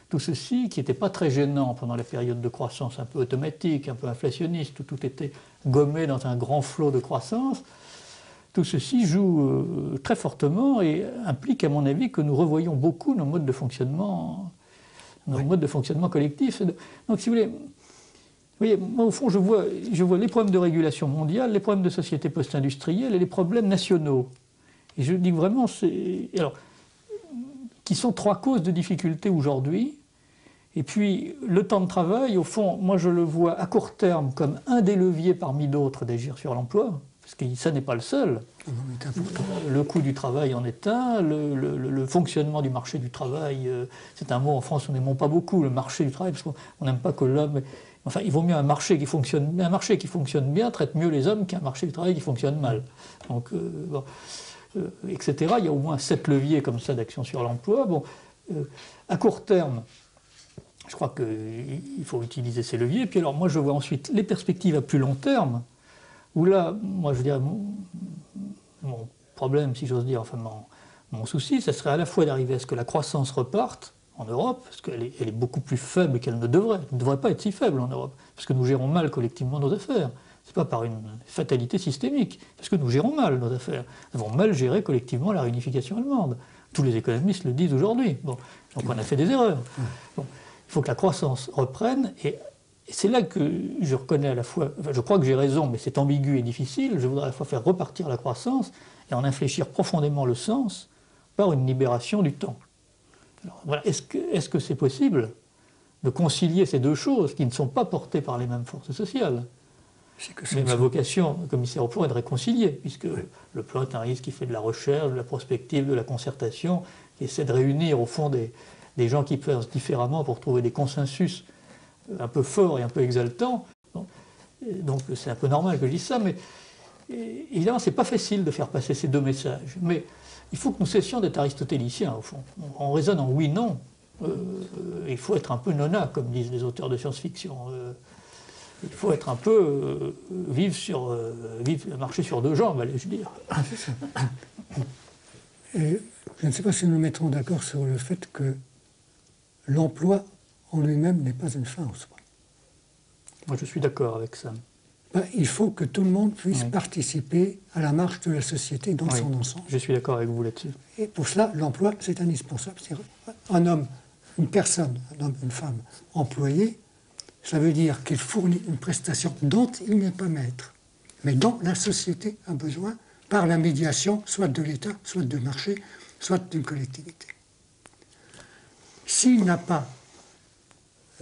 [SPEAKER 3] Tout ceci, qui n'était pas très gênant pendant la période de croissance un peu automatique, un peu inflationniste, où tout était gommé dans un grand flot de croissance, tout ceci joue très fortement et implique, à mon avis, que nous revoyons beaucoup nos modes de fonctionnement, modes de fonctionnement collectifs. Donc, si vous voyez, moi, au fond, je vois les problèmes de régulation mondiale, les problèmes de société post-industrielle et les problèmes nationaux. Et je dis vraiment, qui sont 3 causes de difficultés aujourd'hui. Et puis, le temps de travail, au fond, moi, je le vois à court terme comme un des leviers parmi d'autres d'agir sur l'emploi, parce que ça n'est pas le seul. Le coût du travail en est un, le fonctionnement du marché du travail, c'est un mot en France, nous n'aimons pas beaucoup, le marché du travail, parce qu'on n'aime pas que l'homme... Enfin, il vaut mieux un marché qui fonctionne bien traite mieux les hommes qu'un marché du travail qui fonctionne mal. Donc, etc. Il y a au moins 7 leviers comme ça d'action sur l'emploi. Bon, à court terme, je crois qu'il faut utiliser ces leviers. Puis alors, moi, je vois ensuite les perspectives à plus long terme, où là, moi, je veux dire, mon problème, si j'ose dire, enfin, mon souci, ça serait à la fois d'arriver à ce que la croissance reparte en Europe, parce qu'elle est beaucoup plus faible qu'elle ne devrait. Elle ne devrait pas être si faible en Europe, parce que nous gérons mal collectivement nos affaires. Ce n'est pas par une fatalité systémique, parce que nous gérons mal nos affaires. Nous avons mal géré collectivement la réunification allemande. Tous les économistes le disent aujourd'hui. Bon, donc on a fait des erreurs. Bon, il faut que la croissance reprenne, et c'est là que je reconnais à la fois, enfin, je crois que j'ai raison, mais c'est ambigu et difficile, je voudrais à la fois faire repartir la croissance et en infléchir profondément le sens par une libération du temps. Alors, voilà. Est-ce que c'est possible de concilier ces deux choses qui ne sont pas portées par les mêmes forces sociales? Mais ma vocation, commissaire au plan, est de réconcilier, puisque le plan est un risque qui fait de la recherche, de la prospective, de la concertation, qui essaie de réunir au fond des gens qui pensent différemment pour trouver des consensus un peu forts et un peu exaltants. Donc c'est un peu normal que je dise ça, mais évidemment c'est pas facile de faire passer ces deux messages. Mais il faut que nous cessions d'être aristotéliciens, au fond. On raisonne en oui-non. Il faut être un peu nona, comme disent les auteurs de science-fiction. Il faut être un peu marcher sur deux jambes, allais-je dire.
[SPEAKER 2] C'est ça. Et je ne sais pas si nous nous mettrons d'accord sur le fait que l'emploi en lui-même n'est pas une fin en soi.
[SPEAKER 3] Moi, je suis d'accord avec ça.
[SPEAKER 2] Il faut que tout le monde puisse participer à la marche de la société dans son ensemble.
[SPEAKER 3] Je suis d'accord avec vous là-dessus.
[SPEAKER 2] Et pour cela, l'emploi, c'est indispensable. Un homme, une personne, un homme, une femme employée, ça veut dire qu'il fournit une prestation dont il n'est pas maître, mais dont la société a besoin par la médiation, soit de l'État, soit de marché, soit d'une collectivité. S'il n'a pas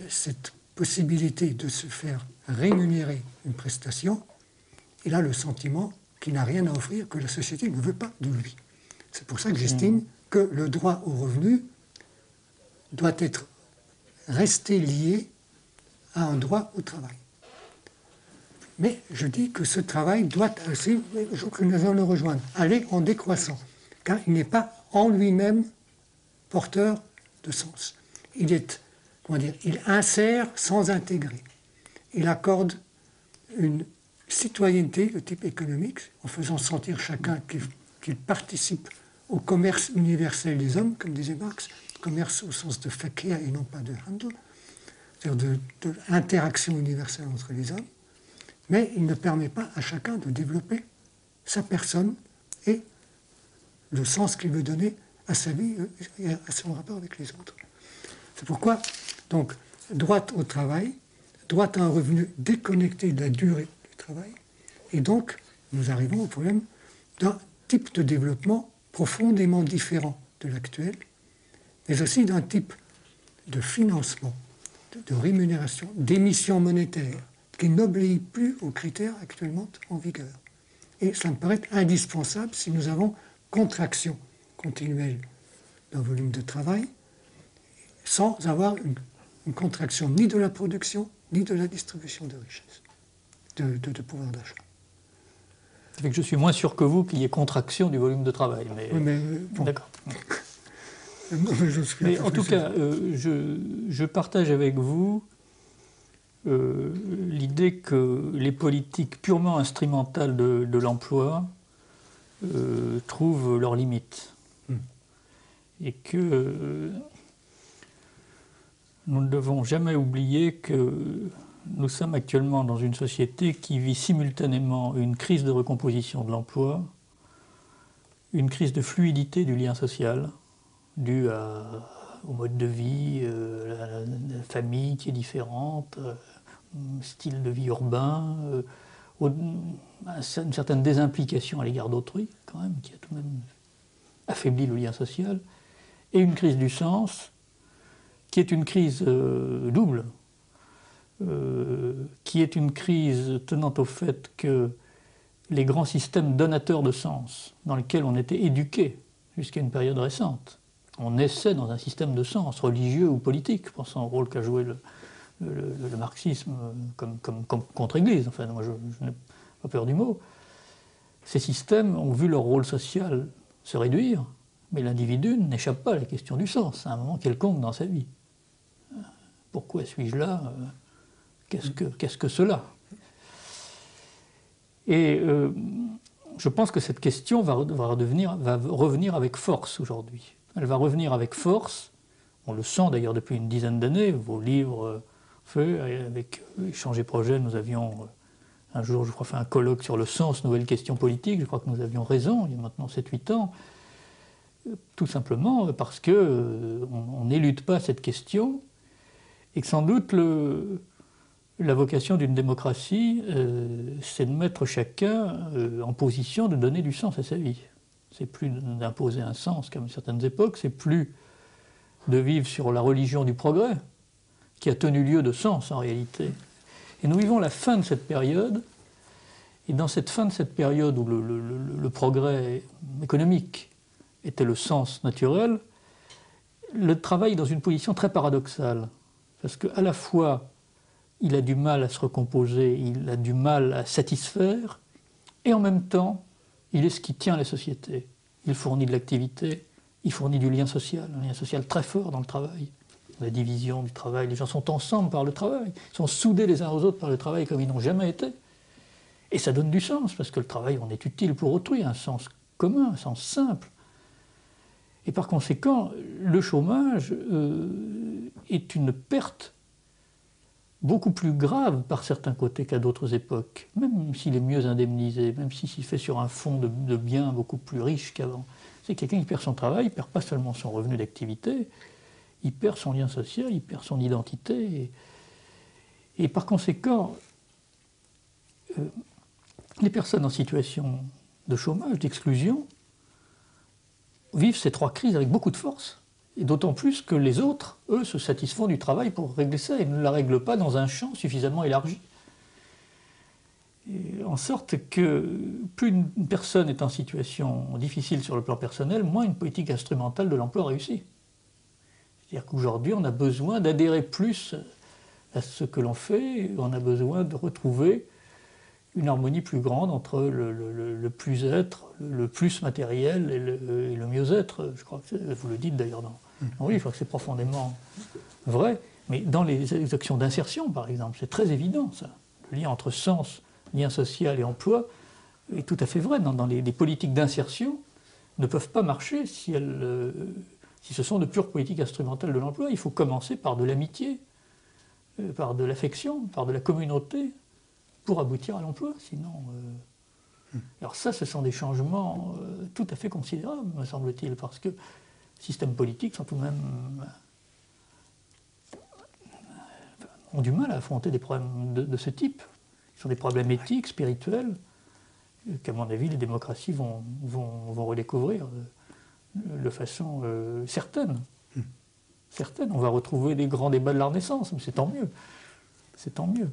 [SPEAKER 2] cette possibilité de se faire rémunérer une prestation, il a le sentiment qu'il n'a rien à offrir, que la société ne veut pas de lui. C'est pour ça que j'estime que le droit au revenu doit être resté lié à un droit au travail. Mais je dis que ce travail doit aussi, que nous allons le rejoindre, aller en décroissant, car il n'est pas en lui-même porteur de sens. Il est, il insère sans intégrer. Il accorde une citoyenneté de type économique, en faisant sentir chacun qu'il participe au commerce universel des hommes, comme disait Marx, commerce au sens de Verkehr et non pas de Handel, c'est-à-dire de l'interaction universelle entre les hommes, mais il ne permet pas à chacun de développer sa personne et le sens qu'il veut donner à sa vie et à son rapport avec les autres. C'est pourquoi, donc, droit au travail, droit à un revenu déconnecté de la durée du travail, et donc, nous arrivons au problème d'un type de développement profondément différent de l'actuel, mais aussi d'un type de financement, de rémunération, d'émission monétaire, qui n'obéit plus aux critères actuellement en vigueur. Et ça me paraît indispensable si nous avons contraction continuelle d'un volume de travail, sans avoir une contraction ni de la production, ni de la distribution de richesses, de pouvoir d'achat.
[SPEAKER 3] Ça fait que je suis moins sûr que vous qu'il y ait contraction du volume de travail. Mais,
[SPEAKER 2] oui, mais bon.
[SPEAKER 3] D'accord. Mais en tout cas, je partage avec vous l'idée que les politiques purement instrumentales de l'emploi trouvent leurs limites. Et que nous ne devons jamais oublier que nous sommes actuellement dans une société qui vit simultanément une crise de recomposition de l'emploi, une crise de fluidité du lien social, due au mode de vie, la famille qui est différente, style de vie urbain, une certaine désimplication à l'égard d'autrui, quand même, qui a tout de même affaibli le lien social, et une crise du sens, qui est une crise double, qui est une crise tenant au fait que les grands systèmes donateurs de sens, dans lesquels on était éduqué jusqu'à une période récente, on naissait dans un système de sens, religieux ou politique, pensant au rôle qu'a joué le marxisme comme contre-église. Enfin, moi, je n'ai pas peur du mot. Ces systèmes ont vu leur rôle social se réduire, mais l'individu n'échappe pas à la question du sens, à un moment quelconque dans sa vie. Pourquoi suis-je là ? Qu'est-ce que cela ? Et je pense que cette question va revenir avec force aujourd'hui. Elle va revenir avec force, on le sent d'ailleurs depuis une dizaine d'années, vos livres faits, avec Échange et Projet, nous avions un jour, je crois, fait un colloque sur le sens, nouvelles questions politiques, je crois que nous avions raison, il y a maintenant 7-8 ans, tout simplement parce qu'on n'élude pas cette question, et que sans doute la vocation d'une démocratie, c'est de mettre chacun en position de donner du sens à sa vie. C'est plus d'imposer un sens comme à certaines époques, c'est plus de vivre sur la religion du progrès, qui a tenu lieu de sens en réalité. Et nous vivons la fin de cette période Et dans cette fin de cette période où le progrès économique était le sens naturel, le travail est dans une position très paradoxale. Parce qu'à la fois, il a du mal à se recomposer, il a du mal à satisfaire, et en même temps, il est ce qui tient la société. Il fournit de l'activité, il fournit du lien social, un lien social très fort dans le travail. La division du travail, les gens sont ensemble par le travail, ils sont soudés les uns aux autres par le travail comme ils n'ont jamais été. Et ça donne du sens, parce que le travail, on est utile pour autrui, un sens commun, un sens simple. Et par conséquent, le chômage est une perte beaucoup plus grave par certains côtés qu'à d'autres époques, même s'il est mieux indemnisé, même s'il s'y fait sur un fond de biens beaucoup plus riche qu'avant. C'est quelqu'un qui perd son travail, il ne perd pas seulement son revenu d'activité, il perd son lien social, il perd son identité. Et par conséquent, les personnes en situation de chômage, d'exclusion, vivent ces trois crises avec beaucoup de force. Et d'autant plus que les autres, eux, se satisfont du travail pour régler ça et ne la règlent pas dans un champ suffisamment élargi. Et en sorte que plus une personne est en situation difficile sur le plan personnel, moins une politique instrumentale de l'emploi réussit. C'est-à-dire qu'aujourd'hui, on a besoin d'adhérer plus à ce que l'on fait, on a besoin de retrouver une harmonie plus grande entre le plus-être, le plus matériel et le mieux-être. Je crois que vous le dites d'ailleurs dans oui, je crois que c'est profondément vrai. Mais dans les actions d'insertion, par exemple, c'est très évident, ça. Le lien entre sens, lien social et emploi est tout à fait vrai. Dans les politiques d'insertion ne peuvent pas marcher si ce sont de pures politiques instrumentales de l'emploi. Il faut commencer par de l'amitié, par de l'affection, par de la communauté, pour aboutir à l'emploi. Sinon, alors ça, ce sont des changements tout à fait considérables, me semble-t-il, parce que les systèmes politiques sont tout de même ont du mal à affronter des problèmes de ce type. Ce sont des problèmes éthiques, spirituels, qu'à mon avis, les démocraties vont redécouvrir de façon certaine. Certaine. On va retrouver les grands débats de la Renaissance, mais c'est tant mieux. C'est tant mieux.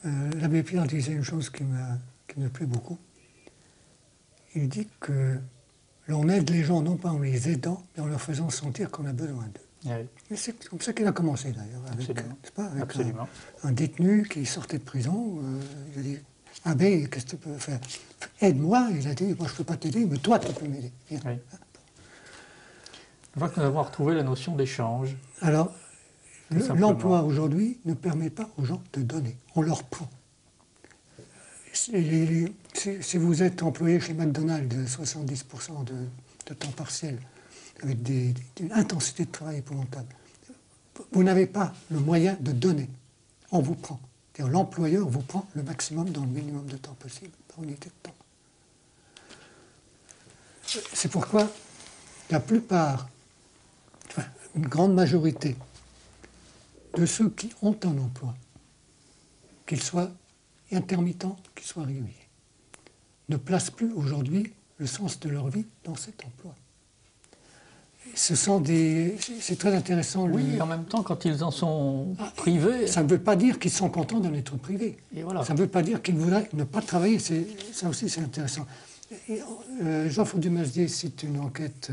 [SPEAKER 2] L'abbé Pierre disait une chose qui me plaît beaucoup. Il dit que l'on aide les gens non pas en les aidant, mais en leur faisant sentir qu'on a besoin d'eux. Oui. Et c'est comme ça qu'il a commencé d'ailleurs, avec un détenu qui sortait de prison. Il a dit « Abbé, qu'est-ce que tu peux faire ? Aide-moi ». Il a dit « Moi je ne peux pas t'aider, mais toi tu peux m'aider. »
[SPEAKER 3] Oui. Je vois que nous avons retrouvé la notion d'échange.
[SPEAKER 2] Alors, l'emploi aujourd'hui ne permet pas aux gens de donner, on leur prend. Si vous êtes employé chez McDonald's 70% de temps partiel, avec une intensité de travail épouvantable, vous n'avez pas le moyen de donner, on vous prend. L'employeur vous prend le maximum dans le minimum de temps possible, par unité de temps. C'est pourquoi la plupart, une grande majorité de ceux qui ont un emploi, qu'ils soient intermittents, qu'ils soient réguliers, ne placent plus aujourd'hui le sens de leur vie dans cet emploi. C'est très intéressant.
[SPEAKER 3] Oui, en même temps, quand ils en sont privés...
[SPEAKER 2] Ça ne veut pas dire qu'ils sont contents d'en être privés.
[SPEAKER 3] Et voilà.
[SPEAKER 2] Ça ne veut pas dire qu'ils voudraient ne pas travailler. Ça aussi, c'est intéressant. Jean-François Dumasdier cite une enquête.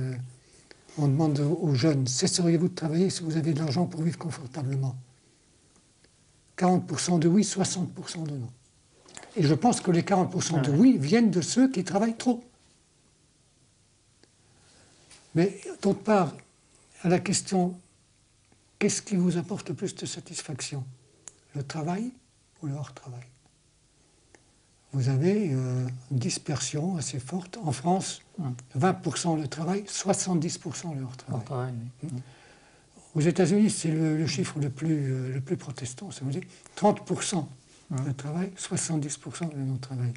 [SPEAKER 2] On demande aux jeunes, cesseriez-vous de travailler si vous avez de l'argent pour vivre confortablement ? 40% de oui, 60% de non. Et je pense que les 40% de oui viennent de ceux qui travaillent trop. Mais d'autre part, à la question, qu'est-ce qui vous apporte le plus de satisfaction ? Le travail ou le hors-travail ? Vous avez une dispersion assez forte. En France, 20% le travail, 70% le hors-travail. Aux États-Unis, c'est le chiffre le plus protestant. Ça veut dire 30% le travail, 70% le non-travail.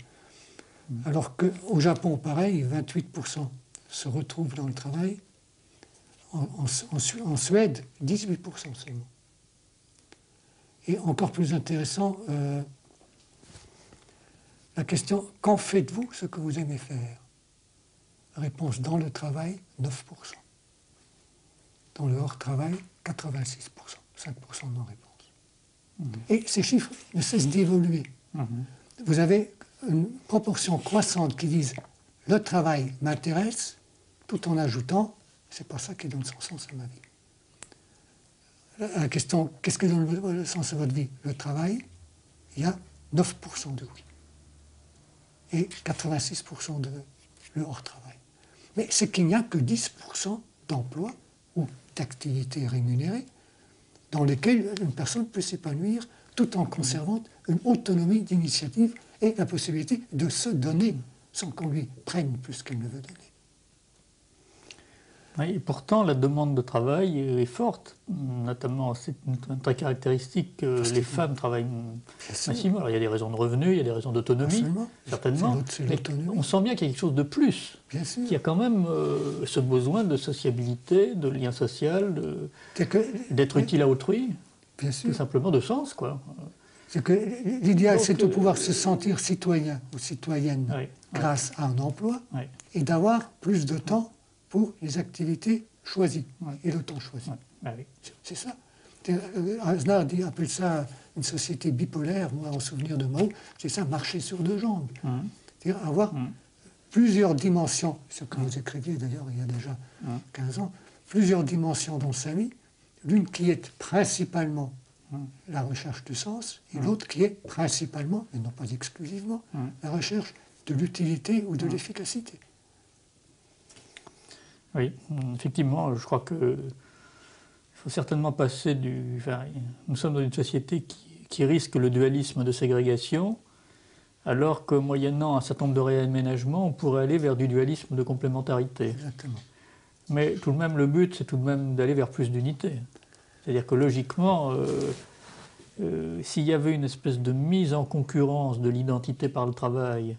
[SPEAKER 2] Alors qu'au Japon, pareil, 28% se retrouvent dans le travail. En Suède, 18% seulement. Et encore plus intéressant, la question, quand faites-vous ce que vous aimez faire ? Réponse, dans le travail, 9%. Dans le hors-travail, 86%. 5% de non-réponse. Et ces chiffres ne cessent d'évoluer. vous avez une proportion croissante qui disent « le travail m'intéresse », tout en ajoutant « c'est pas ça qui donne son sens à ma vie ». La question « qu'est-ce qui donne le sens à votre vie ?» Le travail, il y a 9% de oui et 86% de le hors-travail. Mais c'est qu'il n'y a que 10% d'emplois ou d'activités rémunérées dans lesquelles une personne peut s'épanouir tout en conservant une autonomie d'initiative et la possibilité de se donner sans qu'on lui prenne plus qu'elle ne veut donner.
[SPEAKER 3] Oui, et pourtant, la demande de travail est forte. Notamment, c'est très caractéristique que les femmes travaillent massivement. Alors, il y a des raisons de revenus, il y a des raisons d'autonomie, certainement. Mais on sent bien qu'il y a quelque chose de plus. Qu'il y a quand même ce besoin de sociabilité, de lien social, d'être utile à autrui.
[SPEAKER 2] Bien sûr.
[SPEAKER 3] Tout simplement de sens, quoi.
[SPEAKER 2] C'est que l'idéal, c'est de pouvoir se sentir citoyen ou citoyenne grâce à un emploi et d'avoir plus de temps pour les activités choisies et le temps choisi. C'est ça. Aznar appelle ça une société bipolaire. Moi, en souvenir de Mao, c'est ça, marcher sur deux jambes. C'est-à-dire avoir plusieurs dimensions, ce que vous écriviez d'ailleurs il y a déjà 15 ans, plusieurs dimensions dans sa vie, l'une qui est principalement la recherche du sens, et l'autre qui est principalement, mais non pas exclusivement, la recherche de l'utilité ou de l'efficacité.
[SPEAKER 3] Oui, effectivement, je crois qu'il faut certainement passer du... Enfin, nous sommes dans une société qui risque le dualisme de ségrégation, alors que moyennant un certain nombre de réaménagements, on pourrait aller vers du dualisme de complémentarité.
[SPEAKER 2] Exactement.
[SPEAKER 3] Mais tout de même, le but, c'est tout de même d'aller vers plus d'unité. C'est-à-dire que logiquement, s'il y avait une espèce de mise en concurrence de l'identité par le travail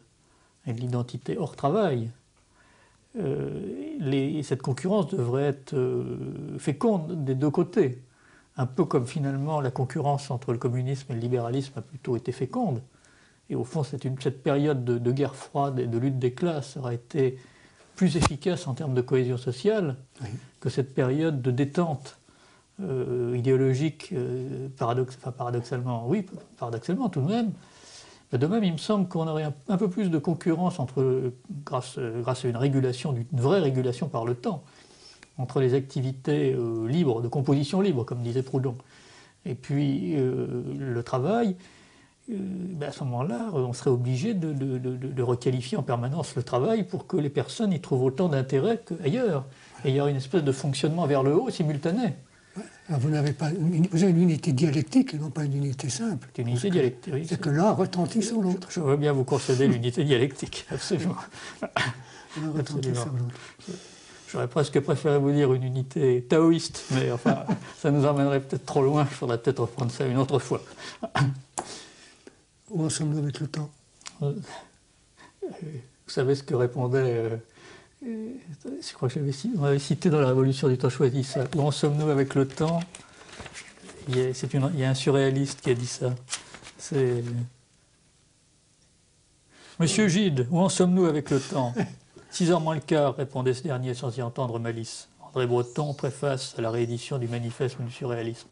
[SPEAKER 3] et de l'identité hors travail, cette concurrence devrait être féconde des deux côtés. Un peu comme finalement la concurrence entre le communisme et le libéralisme a plutôt été féconde. Et au fond, cette période de guerre froide et de lutte des classes aurait été plus efficace en termes de cohésion sociale que cette période de détente idéologique, paradoxalement tout de même. De même, il me semble qu'on aurait un peu plus de concurrence grâce à une régulation, une vraie régulation par le temps, entre les activités libres, de composition libre, comme disait Proudhon, et puis le travail. À ce moment-là, on serait obligé de requalifier en permanence le travail pour que les personnes y trouvent autant d'intérêt qu'ailleurs. Et il y aurait une espèce de fonctionnement vers le haut simultané.
[SPEAKER 2] Alors vous avez une unité dialectique et non pas une unité simple.
[SPEAKER 3] Une unité dialectique, oui.
[SPEAKER 2] C'est que l'un retentit sur l'autre.
[SPEAKER 3] Je veux bien vous concéder l'unité dialectique, absolument.
[SPEAKER 2] L'un retentit sur l'autre.
[SPEAKER 3] J'aurais presque préféré vous dire une unité taoïste, mais enfin, ça nous emmènerait peut-être trop loin. Il faudrait peut-être reprendre ça une autre fois.
[SPEAKER 2] Où en sommes-nous avec le temps?
[SPEAKER 3] Vous savez ce que répondait... je crois que on avait cité dans la Révolution du temps choisi ça. Où en sommes-nous avec le temps? Il y a un surréaliste qui a dit ça. C'est... Monsieur Gide, où en sommes-nous avec le temps? 6h moins le quart, répondait ce dernier sans y entendre malice. André Breton, préface à la réédition du Manifeste du surréalisme.